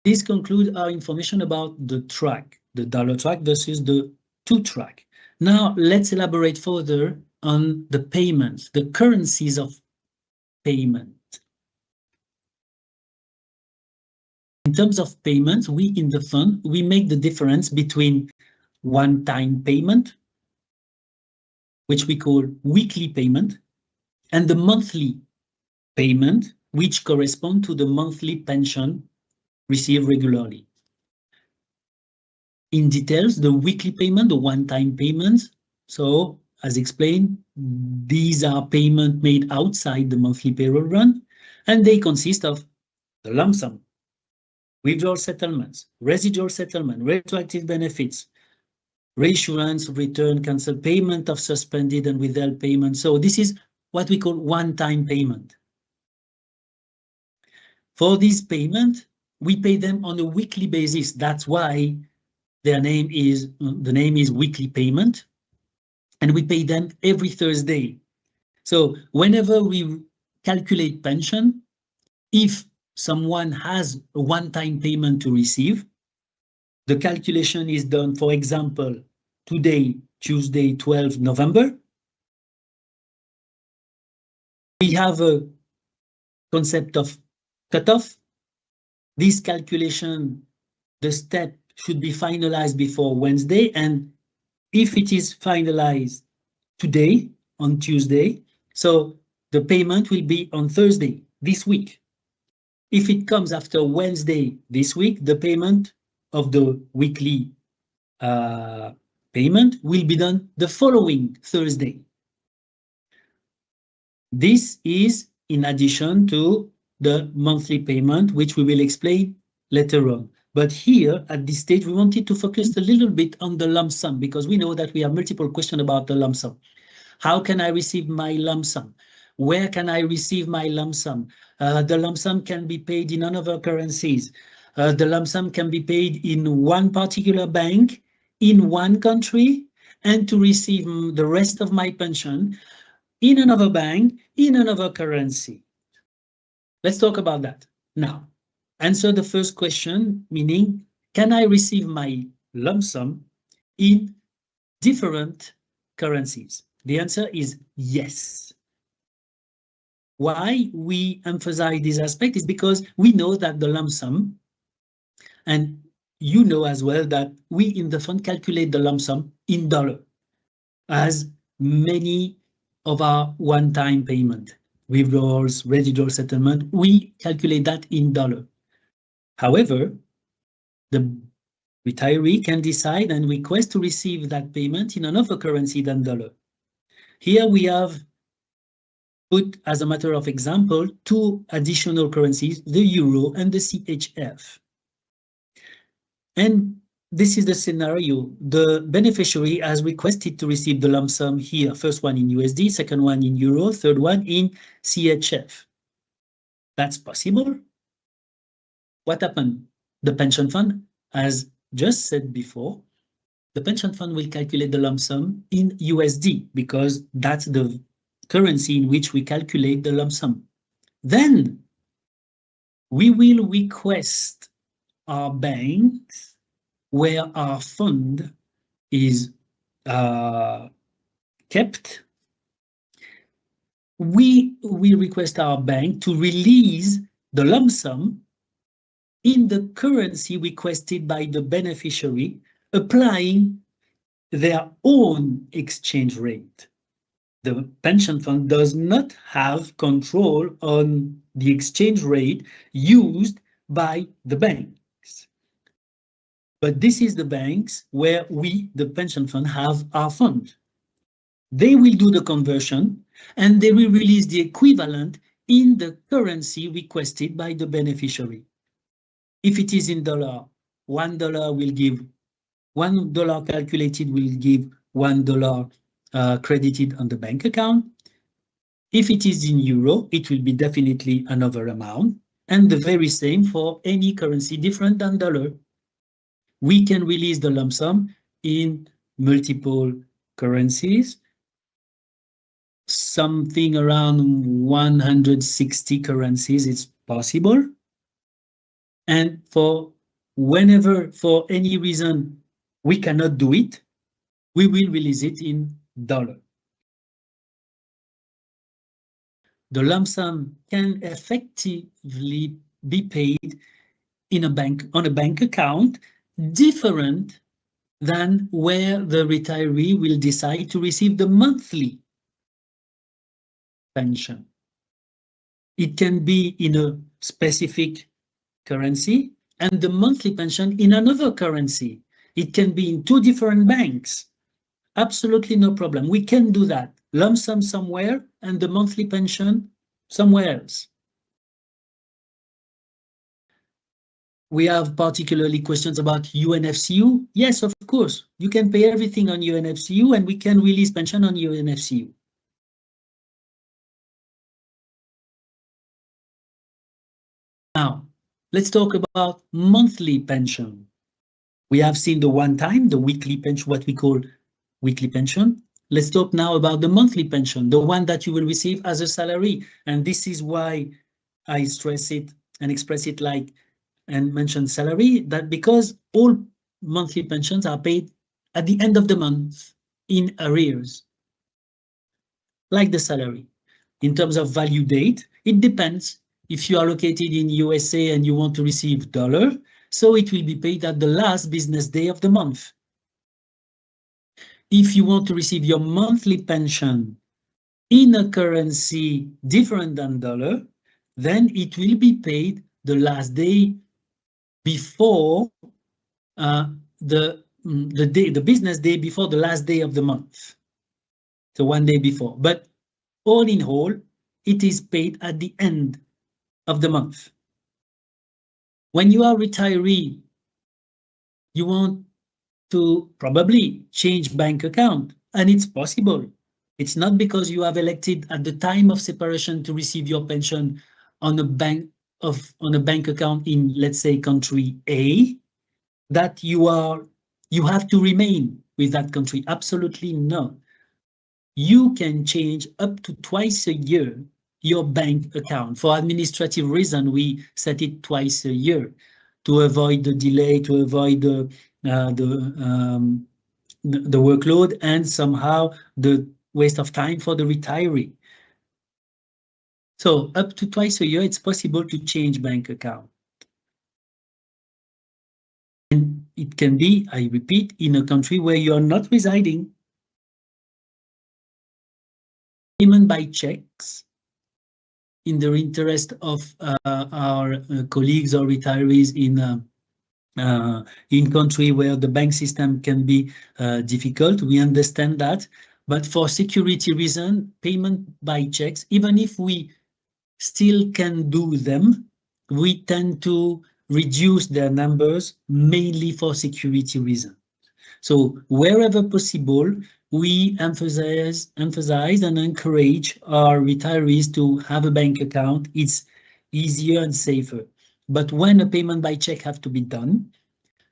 This concludes our information about the track, the dollar track versus the two-track. Now let's elaborate further on the payments, the currencies of payment. In terms of payments, we in the fund, we make the difference between one-time payment, which we call weekly payment, and the monthly payment, which correspond to the monthly pension received regularly. In details, the weekly payment, the one-time payments. So, as explained, these are payments made outside the monthly payroll run, and they consist of the lump sum, withdrawal settlements, residual settlement, retroactive benefits, reassurance, return, cancel, payment of suspended and withheld payment. So this is what we call one-time payment. For this payment, we pay them on a weekly basis. That's why the name is weekly payment, and we pay them every Thursday. So whenever we calculate pension, if someone has a one-time payment to receive, the calculation is done, for example, today, Tuesday, 12 November. We have a concept of cutoff. This calculation, the step should be finalized before Wednesday, and if it is finalized today, on Tuesday, so the payment will be on Thursday this week. If it comes after Wednesday this week, the payment of the weekly payment will be done the following Thursday. This is in addition to the monthly payment, which we will explain later on. But here, at this stage, we wanted to focus a little bit on the lump sum, because we know that we have multiple questions about the lump sum. How can I receive my lump sum? Where can I receive my lump sum? The lump sum can be paid in other currencies. The lump sum can be paid in one particular bank, in one country, and to receive the rest of my pension in another bank, in another currency. Let's talk about that now. Answer the first question, meaning, can I receive my lump sum in different currencies? The answer is yes. Why we emphasize this aspect is because we know that the lump sum, and you know as well that we in the fund calculate the lump sum in dollar, as many of our one-time payment, withdrawals, residual settlement, we calculate that in dollar. However, the retiree can decide and request to receive that payment in another currency than dollar. Here we have put, as a matter of example, two additional currencies, the euro and the CHF. And this is the scenario. The beneficiary has requested to receive the lump sum here, first one in USD, second one in euro, third one in CHF. That's possible. What happened? The pension fund, as just said before, the pension fund will calculate the lump sum in USD because that's the currency in which we calculate the lump sum. Then we will request our banks where our fund is kept. We request our bank to release the lump sum in the currency requested by the beneficiary, applying their own exchange rate. The pension fund does not have control on the exchange rate used by the banks. But this is the banks where we, the pension fund, have our fund. They will do the conversion and they will release the equivalent in the currency requested by the beneficiary. If it is in dollar, $1 will give $1 calculated will give $1 credited on the bank account. If it is in euro, it will be definitely another amount, and the very same for any currency different than dollar. We can release the lump sum in multiple currencies, something around 160 currencies is possible. And for whenever, for any reason, we cannot do it, we will release it in dollar. The lump sum can effectively be paid in a bank, on a bank account, different than where the retiree will decide to receive the monthly pension. it can be in a specific currency and the monthly pension in another currency. It can be in two different banks. Absolutely no problem. We can do that. Lump sum somewhere and the monthly pension somewhere else. We have particularly questions about UNFCU. Yes, of course, you can pay everything on UNFCU and we can release pension on UNFCU. Now, let's talk about monthly pension. We have seen the one time, the weekly pension, what we call weekly pension. Let's talk now about the monthly pension, the one that you will receive as a salary. And this is why I stress it and express it like and mention salary, that because all monthly pensions are paid at the end of the month in arrears, like the salary. In terms of value date, it depends. If you are located in USA and you want to receive dollar, so it will be paid at the last business day of the month. If you want to receive your monthly pension in a currency different than dollar, then it will be paid the last day before the business day before the last day of the month. So one day before. But all in all, it is paid at the end of the month. When you are retiree, you want to probably change bank account, and it's possible. It's not because you have elected at the time of separation to receive your pension on a bank account in, let's say, country A, that you have to remain with that country. Absolutely not. You can change up to twice a year your bank account. For administrative reason, we set it twice a year to avoid the delay, to avoid the workload, and somehow the waste of time for the retiree. So up to twice a year, it's possible to change bank account. And it can be, I repeat, in a country where you're not residing. Payment by checks, in the interest of our colleagues or retirees in country where the bank system can be difficult. We understand that, but for security reason, payment by checks, even if we still can do them, we tend to reduce their numbers mainly for security reasons. So wherever possible, we emphasize and encourage our retirees to have a bank account. It's easier and safer. But when a payment by check have to be done,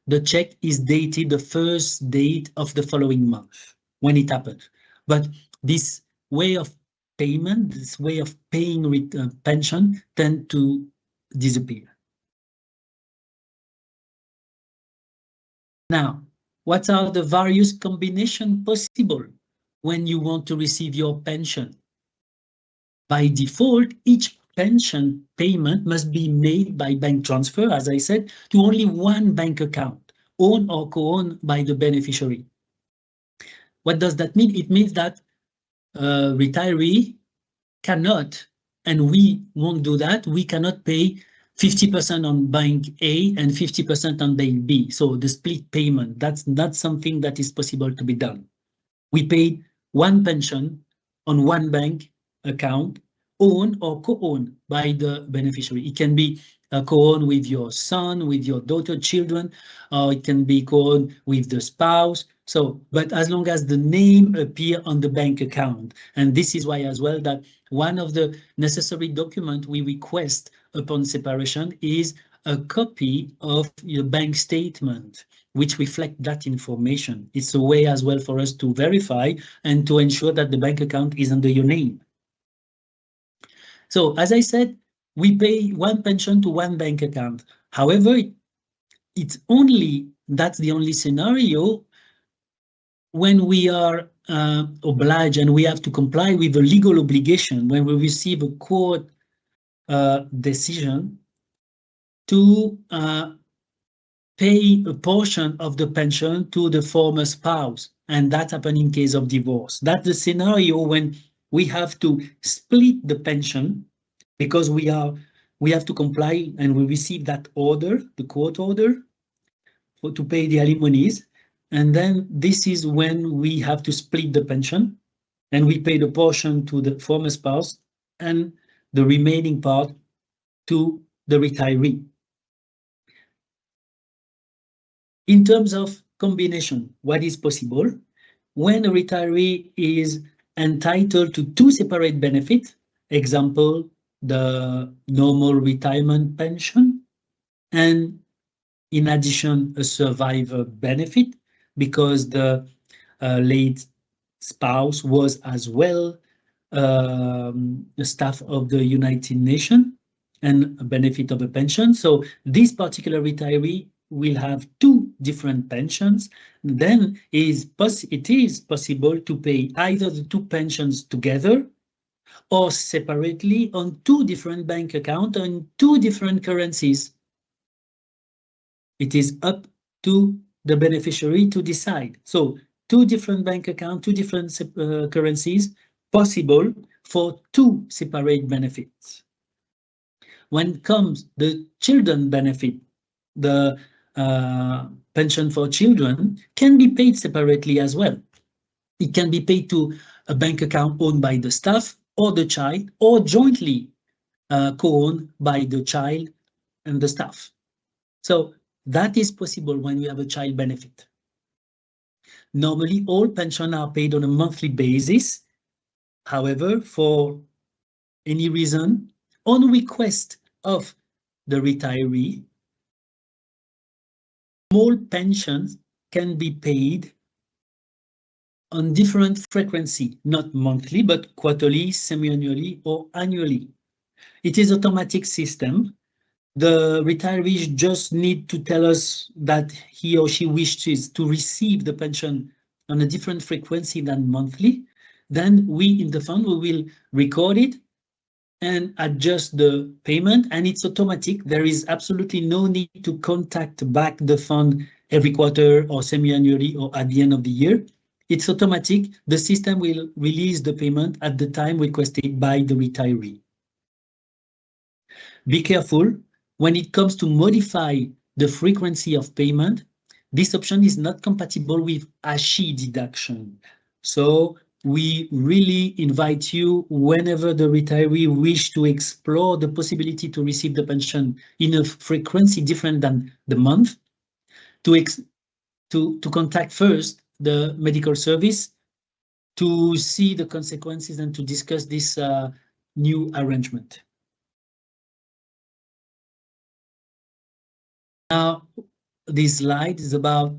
the check is dated the first date of the following month when it happened. But this way of payment, this way of paying pension tend to disappear. Now, what are the various combinations possible when you want to receive your pension? By default, each pension payment must be made by bank transfer, as I said, to only one bank account, owned or co-owned by the beneficiary. What does that mean? It means that a retiree cannot, and we won't do that, we cannot pay 50% on bank A and 50% on bank B. So the split payment, that's not something that is possible to be done. We pay one pension on one bank account, owned or co-owned by the beneficiary. It can be co-owned with your son, with your daughter, children, or it can be co-owned with the spouse. So, but as long as the name appear on the bank account, and this is why as well that one of the necessary documents we request upon separation is a copy of your bank statement, which reflect that information. It's a way as well for us to verify and to ensure that the bank account is under your name. So as I said, we pay one pension to one bank account. However, that's the only scenario when we are obliged and we have to comply with a legal obligation when we receive a court decision to pay a portion of the pension to the former spouse, and that happens in case of divorce. That's the scenario when we have to split the pension because we have to comply and we receive that order, the court order, to pay the alimonies. And then this is when we have to split the pension, and we pay the portion to the former spouse and the remaining part to the retiree. In terms of combination, what is possible? When a retiree is entitled to two separate benefits, example, the normal retirement pension, and in addition, a survivor benefit, because the late spouse was as well the staff of the United Nations and a benefit of a pension. So this particular retiree will have two different pensions. Then it is possible to pay either the two pensions together or separately on two different bank accounts on two different currencies. It is up to the beneficiary to decide. So two different bank accounts, two different currencies, possible for two separate benefits. When comes the children benefit, the pension for children can be paid separately as well. It can be paid to a bank account owned by the staff or the child, or jointly co-owned by the child and the staff. So that is possible when we have a child benefit. Normally, all pensions are paid on a monthly basis. However, for any reason, on request of the retiree, small pensions can be paid on different frequency, not monthly, but quarterly, semi-annually, or annually. It is an automatic system. The retiree just need to tell us that he or she wishes to receive the pension on a different frequency than monthly. Then we in the fund, we will record it and adjust the payment, and it's automatic. There is absolutely no need to contact back the fund every quarter or semi-annually or at the end of the year. It's automatic. The system will release the payment at the time requested by the retiree. Be careful when it comes to modify the frequency of payment. This option is not compatible with ASHI deduction. So we really invite you, whenever the retiree wish to explore the possibility to receive the pension in a frequency different than the month, to contact first the medical service to see the consequences and to discuss this new arrangement. Now, this slide is about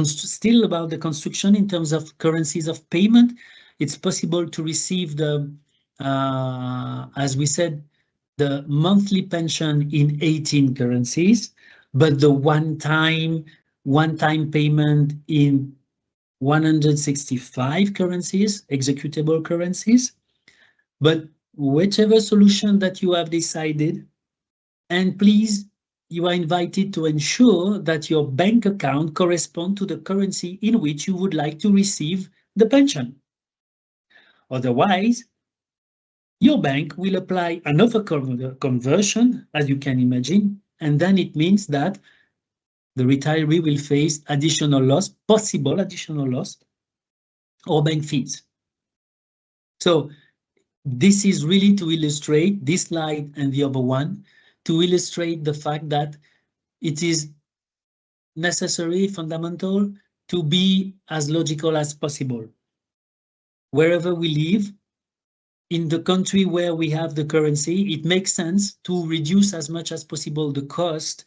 still about the construction in terms of currencies of payment. It's possible to receive the, as we said, the monthly pension in 18 currencies, but the one-time payment in 165 currencies, executable currencies. But whichever solution that you have decided, and please, you are invited to ensure that your bank account corresponds to the currency in which you would like to receive the pension. Otherwise, your bank will apply another conversion, as you can imagine, and then it means that the retiree will face additional loss, possible additional loss, or bank fees. So this is really to illustrate, this slide and the other one, to illustrate the fact that it is necessary, fundamental, to be as logical as possible. Wherever we live, in the country where we have the currency, it makes sense to reduce as much as possible the cost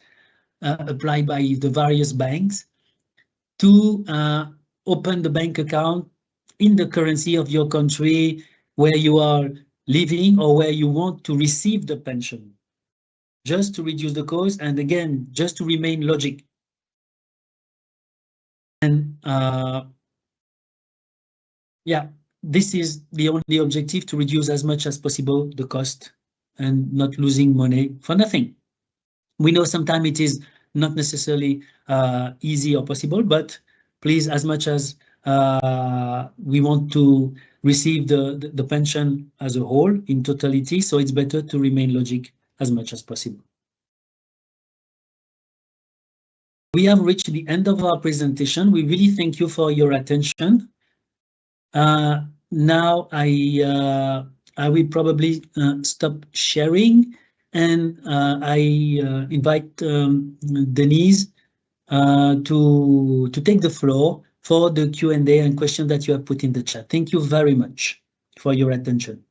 applied by the various banks to open the bank account in the currency of your country where you are living or where you want to receive the pension, just to reduce the cost and again, just to remain logic. And yeah, this is the only objective, to reduce as much as possible the cost and not losing money for nothing. We know sometimes it is not necessarily easy or possible, but please, as much as we want to receive the pension as a whole in totality. So it's better to remain logic as much as possible. We have reached the end of our presentation. We really thank you for your attention. Now I will probably stop sharing, and I invite Denise to take the floor for the Q&A and question that you have put in the chat. Thank you very much for your attention.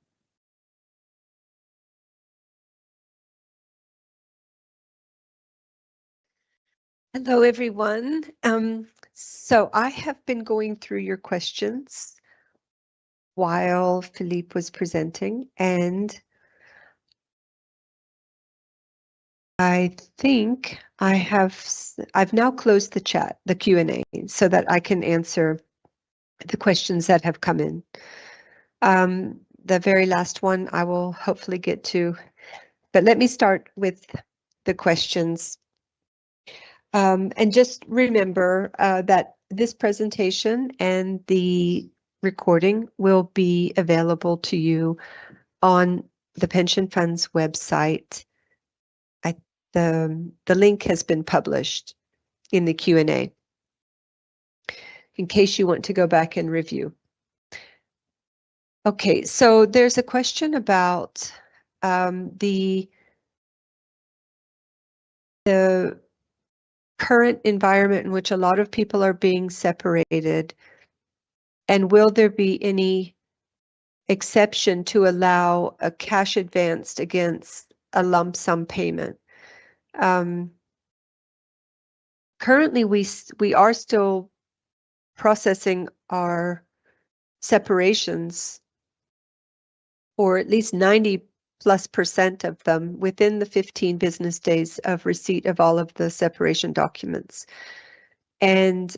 Hello, everyone. So I have been going through your questions while Philippe was presenting, and I think I've now closed the chat, the Q&A, so that I can answer the questions that have come in. The very last one I will hopefully get to, but let me start with the questions. And just remember that this presentation and the recording will be available to you on the Pension Fund's website. The link has been published in the Q&A in case you want to go back and review. Okay, so there's a question about the current environment in which a lot of people are being separated, and will there be any exception to allow a cash advanced against a lump sum payment? Currently, we are still processing our separations, or at least 90+% of them, within the 15 business days of receipt of all of the separation documents. And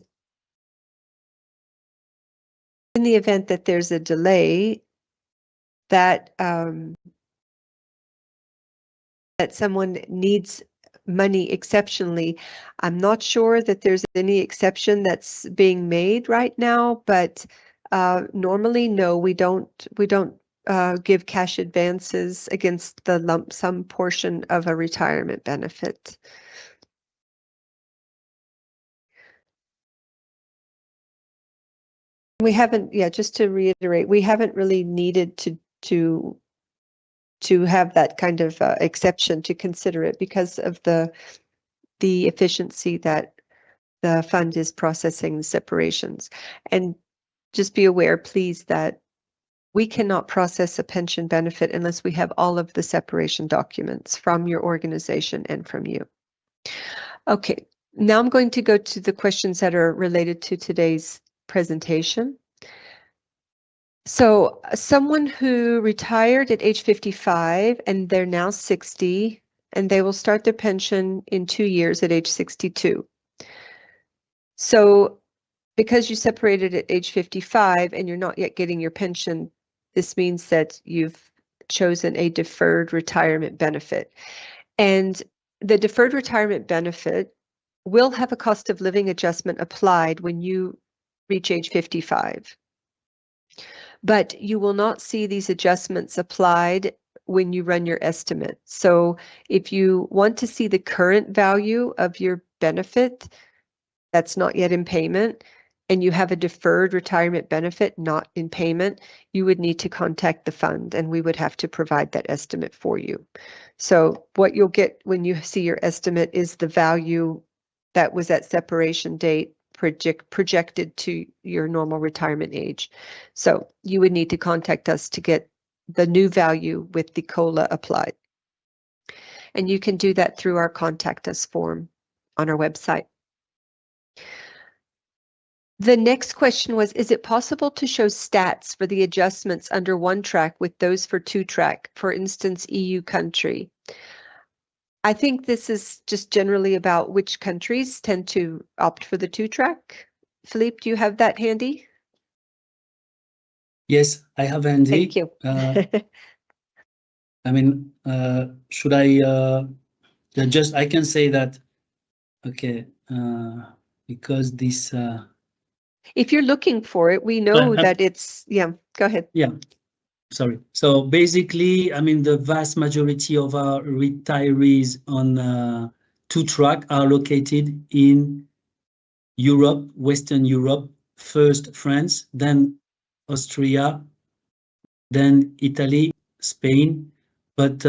in the event that there's a delay, that that someone needs money exceptionally, I'm not sure that there's any exception that's being made right now, but normally, no, we don't give cash advances against the lump sum portion of a retirement benefit. We haven't, just to reiterate, we haven't really needed to have that kind of exception to consider it because of the efficiency that the fund is processing the separations. And just be aware, please, that we cannot process a pension benefit unless we have all of the separation documents from your organization and from you. Okay, now I'm going to go to the questions that are related to today's presentation. So someone who retired at age 55 and they're now 60, and they will start their pension in 2 years at age 62. So because you separated at age 55 and you're not yet getting your pension, this means that you've chosen a deferred retirement benefit. And the deferred retirement benefit will have a cost of living adjustment applied when you reach age 55. But you will not see these adjustments applied when you run your estimate. So if you want to see the current value of your benefit that's not yet in payment, and you have a deferred retirement benefit not in payment, you would need to contact the fund, and we would have to provide that estimate for you. So what you'll get when you see your estimate is the value that was at separation date projected to your normal retirement age. So you would need to contact us to get the new value with the COLA applied. And you can do that through our Contact Us form on our website. The next question was, is it possible to show stats for the adjustments under one track with those for two track, for instance, EU country? I think this is just generally about which countries tend to opt for the two track. Philippe, do you have that handy? Yes, I have handy. Thank you. I mean, should I I can say that, okay, because this If you're looking for it, we know that it's, yeah, go ahead. Yeah, sorry. So basically, I mean, the vast majority of our retirees on 2-track are located in Europe, Western Europe, first France, then Austria, then Italy, Spain, but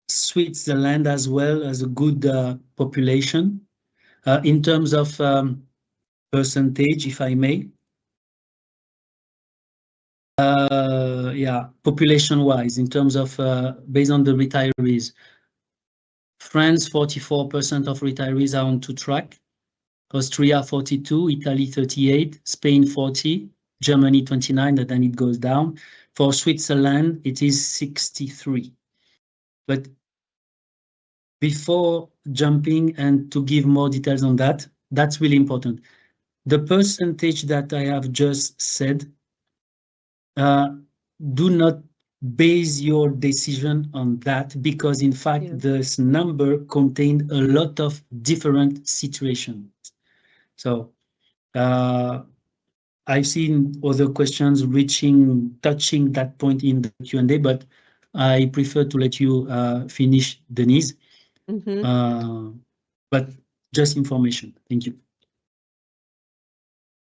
Switzerland as well as a good population. In terms of percentage, if I may, yeah, population-wise, in terms of based on the retirees, France, 44% of retirees are on 2-track, Austria 42, Italy 38, Spain 40, Germany 29, and then it goes down. For Switzerland, it is 63. But before jumping and to give more details on that, that's really important. The percentage that I have just said, do not base your decision on that, because in fact, this number contained a lot of different situations. So I've seen other questions touching that point in the Q&A, but I prefer to let you finish, Denise. But just information. Thank you.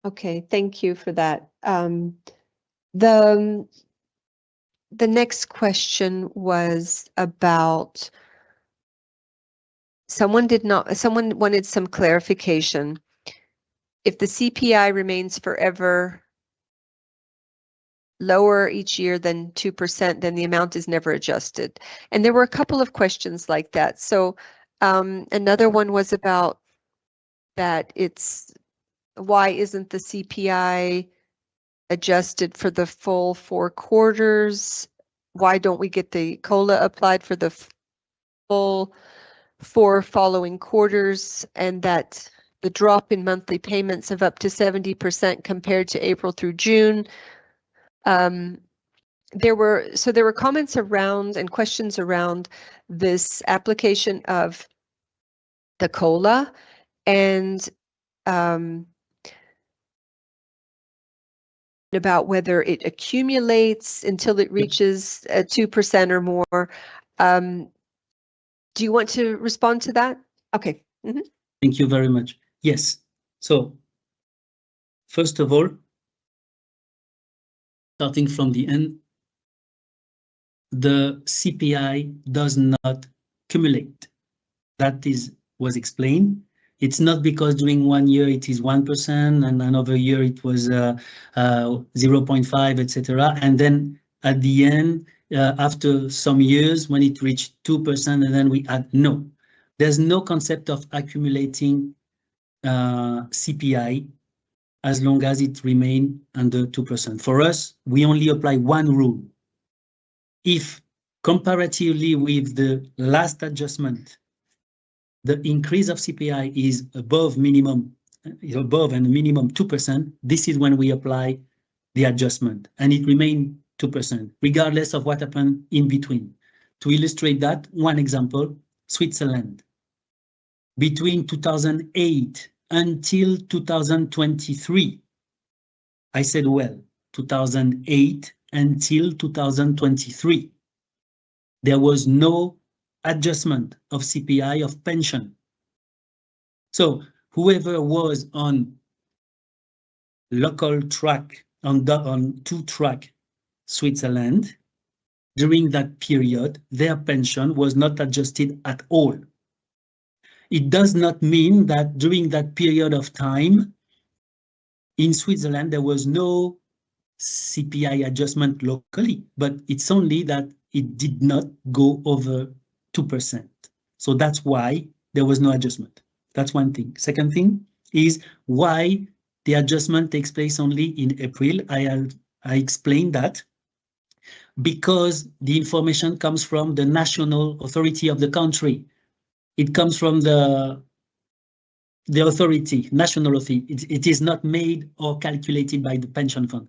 Okay, thank you for that. The next question was about someone wanted some clarification. If the CPI remains forever lower each year than 2%, then the amount is never adjusted. And there were a couple of questions like that. So another one was about that why isn't the CPI adjusted for the full 4 quarters? Why don't we get the COLA applied for the full 4 following quarters, and that the drop in monthly payments of up to 70% compared to April through June? There were comments around and questions around this application of the COLA, and about whether it accumulates until it reaches 2% or more. Do you want to respond to that? Okay. Thank you very much. Yes. So first of all, starting from the end, the CPI does not cumulate. That was explained. It's not because during 1 year it is 1% and another year it was 0.5, etc. And then at the end, after some years, when it reached 2%, and then we add, no. There's no concept of accumulating CPI as long as it remains under 2%. For us, we only apply one rule. If comparatively with the last adjustment, the increase of CPI is above and minimum 2%, this is when we apply the adjustment, and it remains 2%, regardless of what happened in between. To illustrate that, one example, Switzerland. Between 2008 until 2023, I said, well, 2008 until 2023, there was no adjustment of CPI of pension. So whoever was on local track, on 2-track Switzerland, during that period, their pension was not adjusted at all. It does not mean that during that period of time in Switzerland, there was no CPI adjustment locally, but it's only that it did not go over 2%. So that's why there was no adjustment. That's one thing. Second thing is why the adjustment takes place only in April. I explained that because the information comes from the national authority of the country. It comes from the authority, national authority. It is not made or calculated by the pension fund.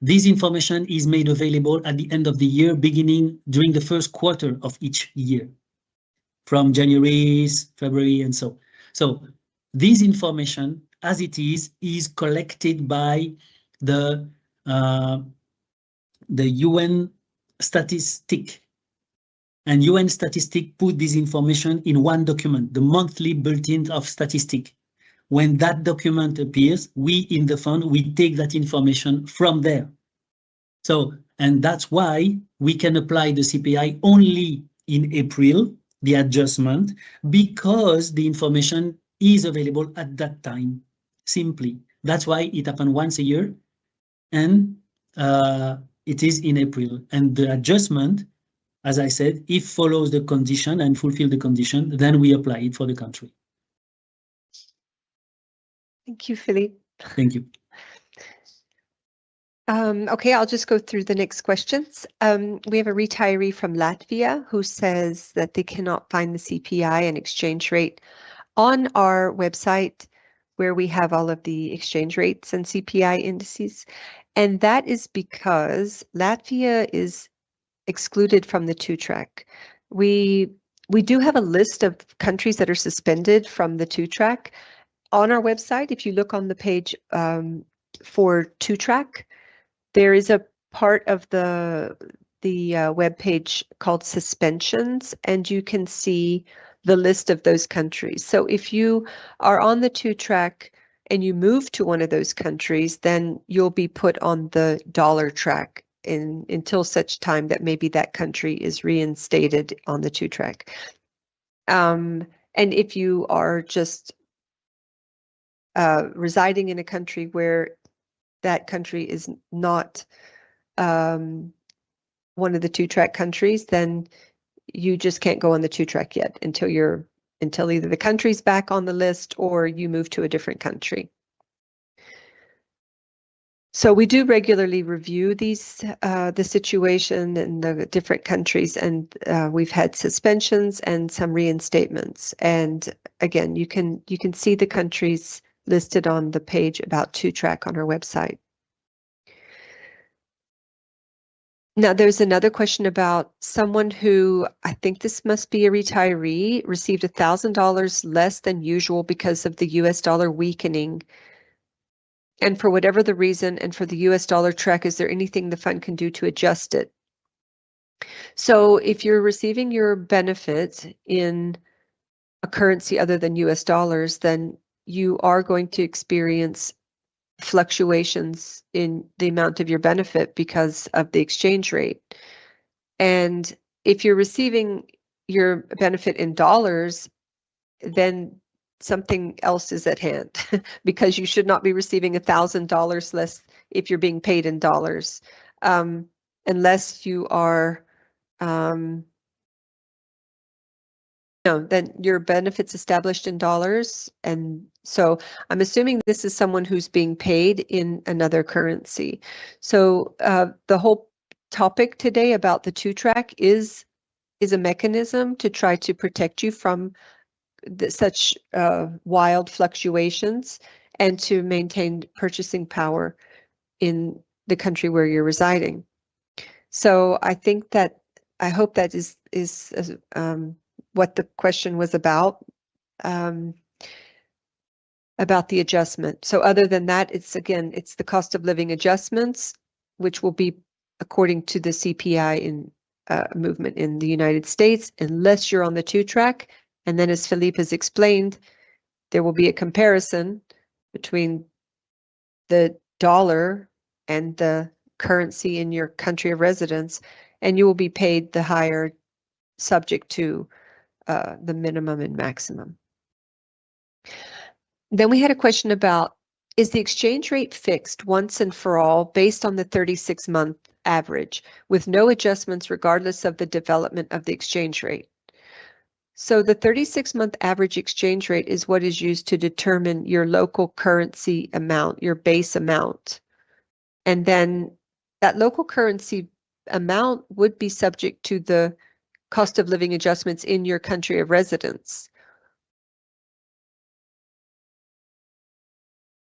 This information is made available at the end of the year, beginning during the first quarter of each year, from January, February, and so. So this information as it is collected by the UN statistic. And UN statistic put this information in one document, the monthly bulletin of statistic. When that document appears, we in the fund, we take that information from there. So, and that's why we can apply the CPI only in April, the adjustment, because the information is available at that time, simply. That's why it happened once a year, and it is in April. And the adjustment, as I said, if follows the condition and fulfill the condition, then we apply it for the country. Thank you, Philippe. Thank you. Okay, I'll just go through the next questions. We have a retiree from Latvia who says that they cannot find the CPI and exchange rate on our website where we have all of the exchange rates and CPI indices. And that is because Latvia is excluded from the two-track. We do have a list of countries that are suspended from the two-track on our website. If you look on the page for two-track, there is a part of the web page called suspensions, and you can see the list of those countries. So if you are on the two-track and you move to one of those countries, then you'll be put on the dollar track until such time that maybe that country is reinstated on the two-track. And if you are just residing in a country where that country is not one of the two-track countries, then you just can't go on the two-track yet until either the country's back on the list or you move to a different country. So we do regularly review the situation in the different countries, and we've had suspensions and some reinstatements. And again, you can see the countries listed on the page about two-track on our website. Now, there's another question about someone who, I think this must be a retiree, received $1,000 less than usual because of the US dollar weakening. And for whatever the reason, and for the US dollar track, is there anything the fund can do to adjust it? So if you're receiving your benefit in a currency other than US dollars, then you are going to experience fluctuations in the amount of your benefit because of the exchange rate. And if you're receiving your benefit in dollars, then something else is at hand because you should not be receiving $1,000 less if you're being paid in dollars, unless you are then your benefits established in dollars. And so I'm assuming this is someone who's being paid in another currency. So the whole topic today about the two-track is a mechanism to try to protect you from such wild fluctuations and to maintain purchasing power in the country where you're residing. So I hope that is what the question was about the adjustment. So other than that, it's the cost of living adjustments, which will be according to the CPI in movement in the United States, unless you're on the two-track. And then, as Philippe has explained, there will be a comparison between the dollar and the currency in your country of residence, and you will be paid the higher subject to the minimum and maximum. Then we had a question about, is the exchange rate fixed once and for all based on the 36-month average with no adjustments regardless of the development of the exchange rate? So the 36-month average exchange rate is what is used to determine your local currency amount, your base amount. And then that local currency amount would be subject to the cost of living adjustments in your country of residence.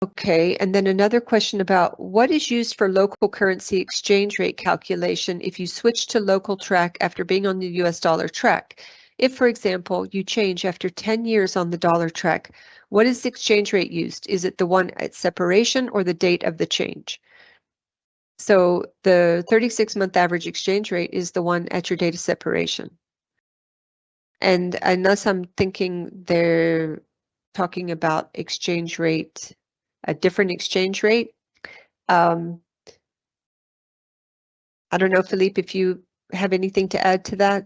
Okay, and then another question about what is used for local currency exchange rate calculation if you switch to local track after being on the US dollar track? If, for example, you change after 10 years on the dollar track, what is the exchange rate used? Is it the one at separation or the date of the change? So the 36-month average exchange rate is the one at your date of separation. And unless I'm thinking they're talking about exchange rate, a different exchange rate, I don't know, Philippe, if you have anything to add to that?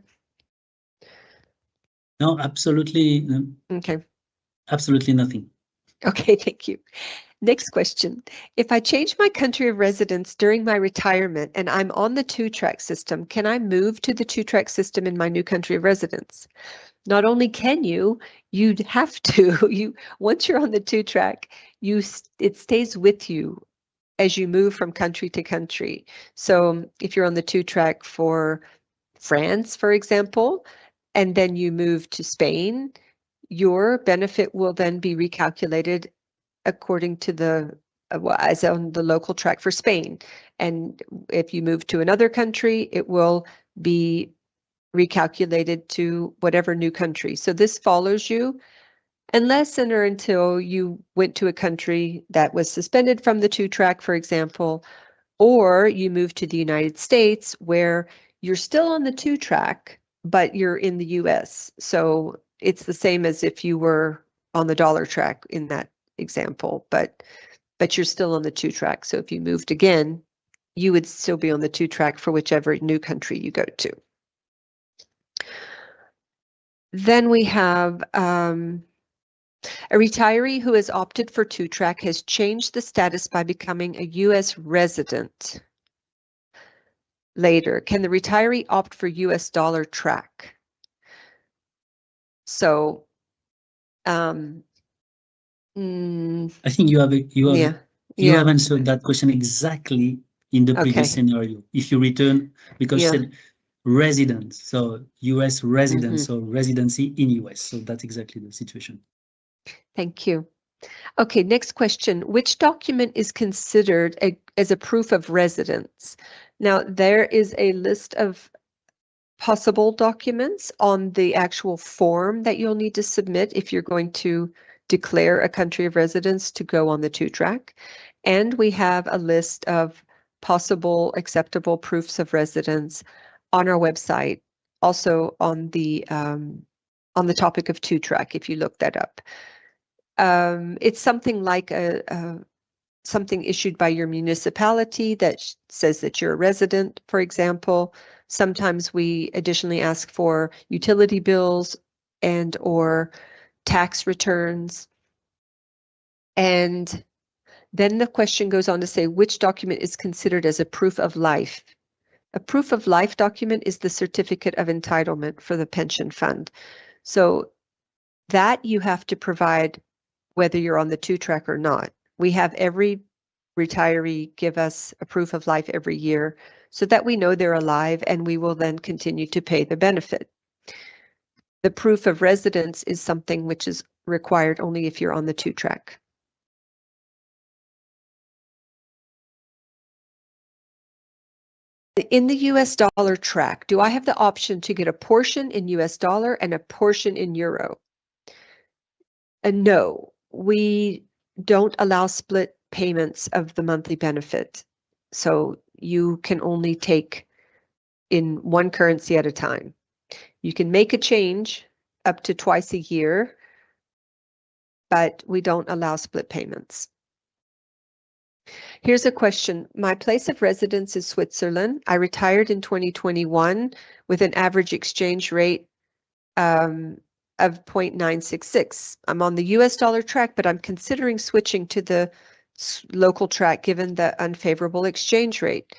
No, absolutely. Okay. Absolutely nothing. Okay, thank you. Next question. If I change my country of residence during my retirement and I'm on the two-track system, can I move to the two-track system in my new country of residence? Not only can you'd have to. Once you're on the two-track, it stays with you as you move from country to country. So if you're on the two-track for France, for example, and then you move to Spain, your benefit will then be recalculated according to the as on the local track for Spain. And if you move to another country, it will be recalculated to whatever new country. So this follows you unless and or until you went to a country that was suspended from the two-track, for example, or you move to the United States where you're still on the two-track, but you're in the US. So it's the same as if you were on the dollar track in that example, but you're still on the two-track. So if you moved again, you would still be on the two-track for whichever new country you go to. Then we have a retiree who has opted for two-track has changed the status by becoming a U.S. resident. Later, can the retiree opt for U.S. dollar track? So, I think you have answered that question exactly in the previous scenario. If you return, because you said resident, so U.S. resident, so residency in U.S. So that's exactly the situation. Thank you. Okay, next question. Which document is considered as a proof of residence? Now, there is a list of possible documents on the actual form that you'll need to submit if you're going to declare a country of residence to go on the two-track. And we have a list of possible acceptable proofs of residence on our website, also on the topic of two-track, if you look that up. It's something like something issued by your municipality that says that you're a resident, for example. Sometimes we additionally ask for utility bills and or tax returns. And then the question goes on to say, which document is considered as a proof of life? A proof of life document is the certificate of entitlement for the pension fund. So that you have to provide whether you're on the two-track or not. We have every retiree give us a proof of life every year so that we know they're alive and we will then continue to pay the benefit. The proof of residence is something which is required only if you're on the two-track. In the US dollar track, do I have the option to get a portion in US dollar and a portion in euro? No, we don't allow split payments of the monthly benefit. So you can only take in one currency at a time. You can make a change up to twice a year, but we don't allow split payments. Here's a question. My place of residence is Switzerland. I retired in 2021 with an average exchange rate of 0.966. I'm on the US dollar track, but I'm considering switching to the local track given the unfavorable exchange rate,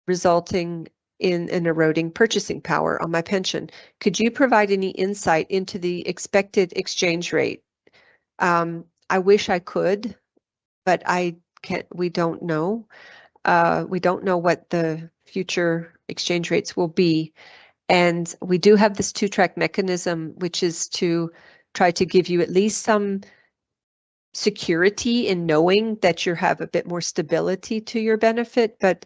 resulting in an eroding purchasing power on my pension. Could you provide any insight into the expected exchange rate? I wish I could, but we don't know. We don't know what the future exchange rates will be. And we do have this two-track mechanism, which is to try to give you at least some security in knowing that you have a bit more stability to your benefit. But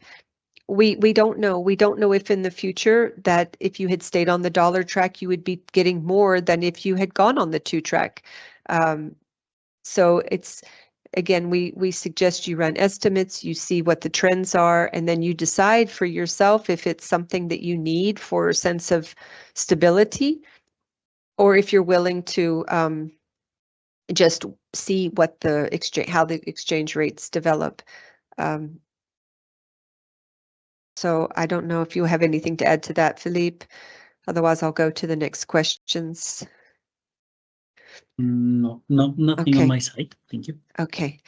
We don't know. We don't know if in the future that if you had stayed on the dollar track, you would be getting more than if you had gone on the 2-track. So it's, again, we suggest you run estimates, you see what the trends are, and then you decide for yourself if it's something that you need for a sense of stability, or if you're willing to just see what the exchange, how the exchange rates develop. So I don't know if you have anything to add to that, Philippe. Otherwise, I'll go to the next questions. No, nothing on my side. Thank you. Okay.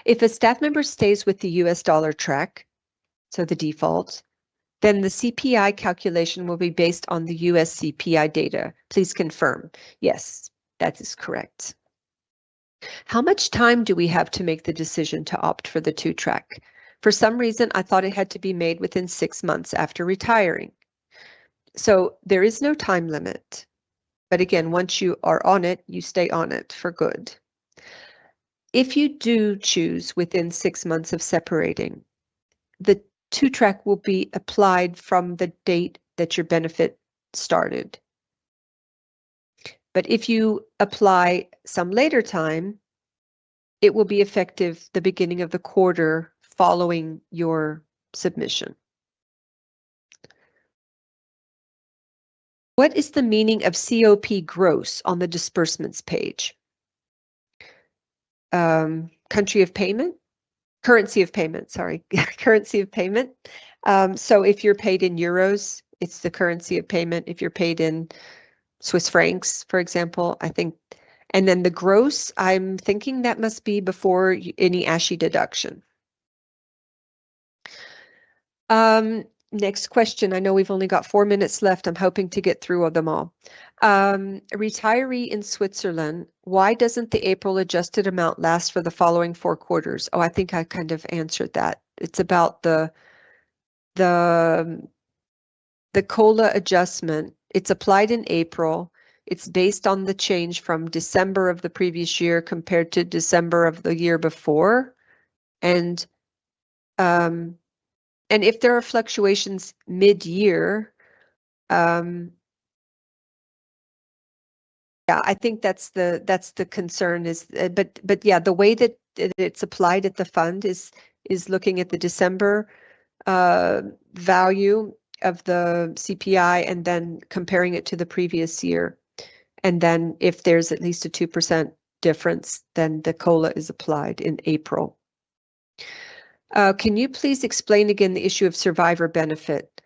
If a staff member stays with the US dollar track, so the default, then the CPI calculation will be based on the US CPI data. Please confirm. Yes, that is correct. How much time do we have to make the decision to opt for the 2-track? For some reason, I thought it had to be made within 6 months after retiring. So there is no time limit. But again, once you are on it, you stay on it for good. If you do choose within 6 months of separating, the 2-track will be applied from the date that your benefit started. But if you apply some later time, it will be effective the beginning of the quarter following your submission. What is the meaning of COP gross on the disbursements page? Country of payment? Currency of payment, sorry. Currency of payment. So if you're paid in euros, it's the currency of payment. If you're paid in Swiss francs, for example, I think. And then the gross, I'm thinking that must be before any ASHI deduction. Next question. I know we've only got 4 minutes left. I'm hoping to get through them all. A retiree in Switzerland, why doesn't the April adjusted amount last for the following 4 quarters? Oh, I think I kind of answered that. It's about the COLA adjustment. It's applied in April. It's based on the change from December of the previous year compared to December of the year before. And if there are fluctuations mid-year, yeah, I think that's the concern is, but yeah, the way that it's applied at the fund is looking at the December value of the CPI and then comparing it to the previous year. And then if there's at least a 2% difference, then the COLA is applied in April. Can you please explain again the issue of survivor benefit?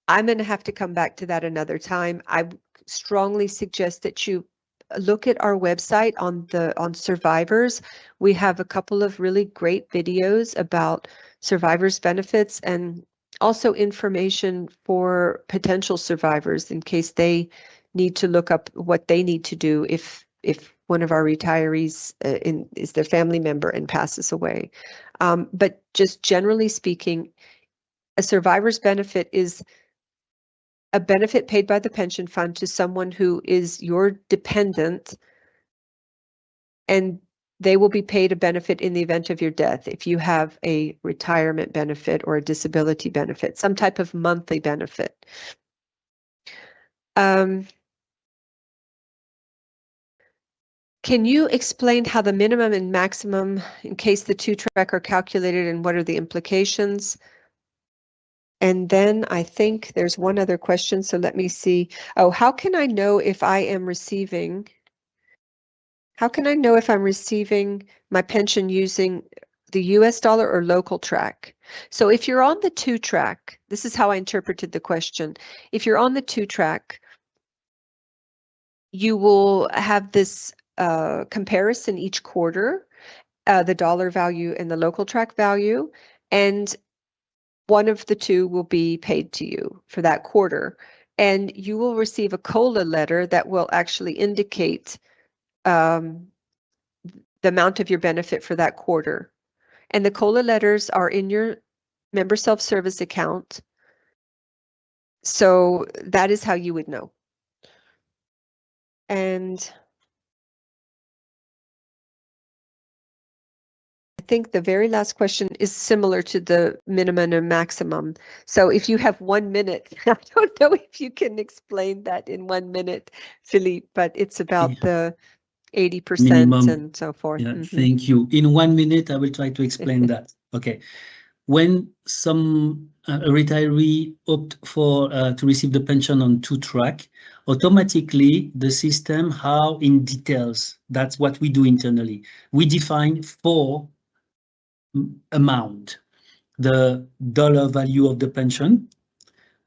I'm going to have to come back to that another time. I strongly suggest that you look at our website on survivors. We have a couple of really great videos about survivors benefits and also information for potential survivors in case they need to look up what they need to do if one of our retirees is their family member and passes away. But just generally speaking, a survivor's benefit is a benefit paid by the pension fund to someone who is your dependent, and they will be paid a benefit in the event of your death if you have a retirement benefit or a disability benefit, some type of monthly benefit. Can you explain how the minimum and maximum in case the 2-track are calculated and what are the implications? And then I think there's one other question, so let me see. Oh, how can I know if I am receiving, how can I know if I'm receiving my pension using the US dollar or local track? So if you're on the 2-track, this is how I interpreted the question. If you're on the 2-track, you will have this comparison each quarter, the dollar value and the local track value, and one of the two will be paid to you for that quarter. And you will receive a COLA letter that will actually indicate the amount of your benefit for that quarter. And the COLA letters are in your member self-service account. So that is how you would know. And I think the very last question is similar to the minimum and maximum. So if you have 1 minute, I don't know if you can explain that in 1 minute, Philippe, but it's about the 80% minimum and so forth. Yeah, thank you. In 1 minute, I will try to explain that. Okay. When some a retiree opt for to receive the pension on 2-track, automatically the system, how in details, that's what we do internally. We define 4 amount: the dollar value of the pension,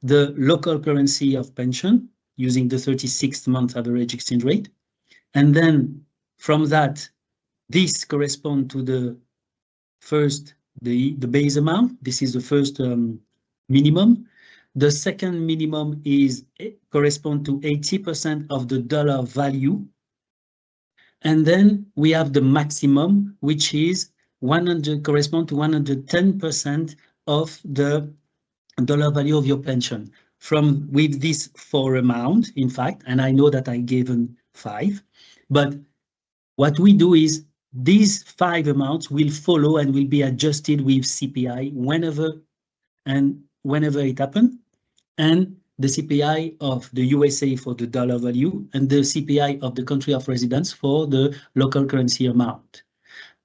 the local currency of pension using the 36th-month average exchange rate, and then from that, this corresponds to the first, the base amount. This is the first minimum. The second minimum is correspond to 80% of the dollar value. And then we have the maximum, which is 100, correspond to 110% of the dollar value of your pension. From with this 4 amount, in fact, and I know that I gave 5, but what we do is these 5 amounts will follow and will be adjusted with CPI whenever it happens, and the CPI of the USA for the dollar value, and the CPI of the country of residence for the local currency amount.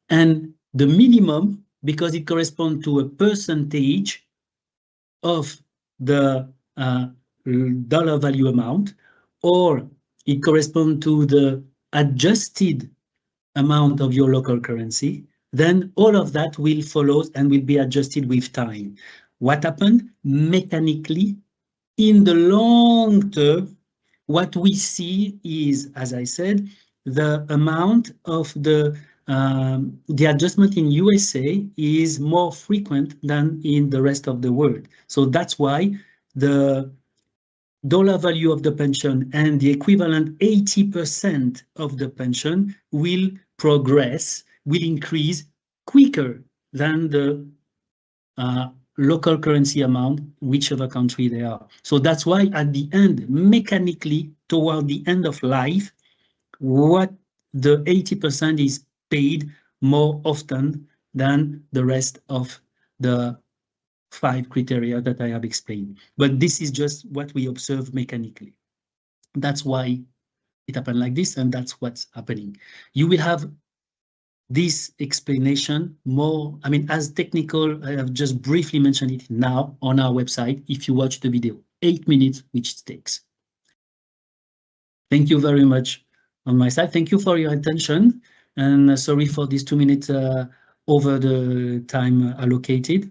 And the minimum, because it corresponds to a percentage of the dollar value amount, or it corresponds to the adjusted amount of your local currency, then all of that will follow and will be adjusted with time. What happened? Mechanically, in the long term, what we see is, as I said, the amount of the adjustment in USA is more frequent than in the rest of the world. So that's why the dollar value of the pension and the equivalent 80% of the pension will progress, will increase quicker than the local currency amount, whichever country they are. So that's why at the end, mechanically, toward the end of life, what the 80% is paid more often than the rest of the 5 criteria that I have explained. But this is just what we observe mechanically. That's why it happened like this, and that's what's happening. You will have this explanation more, I mean, as technical, I have just briefly mentioned it now on our website if you watch the video, 8 minutes, which it takes. Thank you very much on my side. Thank you for your attention, and sorry for this 2 minutes over the time allocated.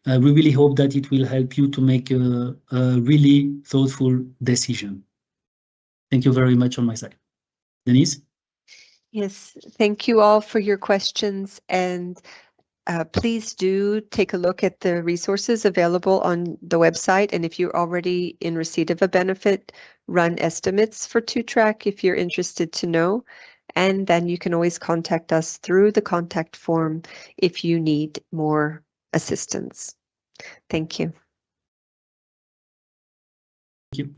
We really hope that it will help you to make a really thoughtful decision. Thank you very much on my side. Denise? Yes, thank you all for your questions, and please do take a look at the resources available on the website. And if you're already in receipt of a benefit, run estimates for 2-track if you're interested to know. And then you can always contact us through the contact form if you need more assistance. Thank you. Thank you.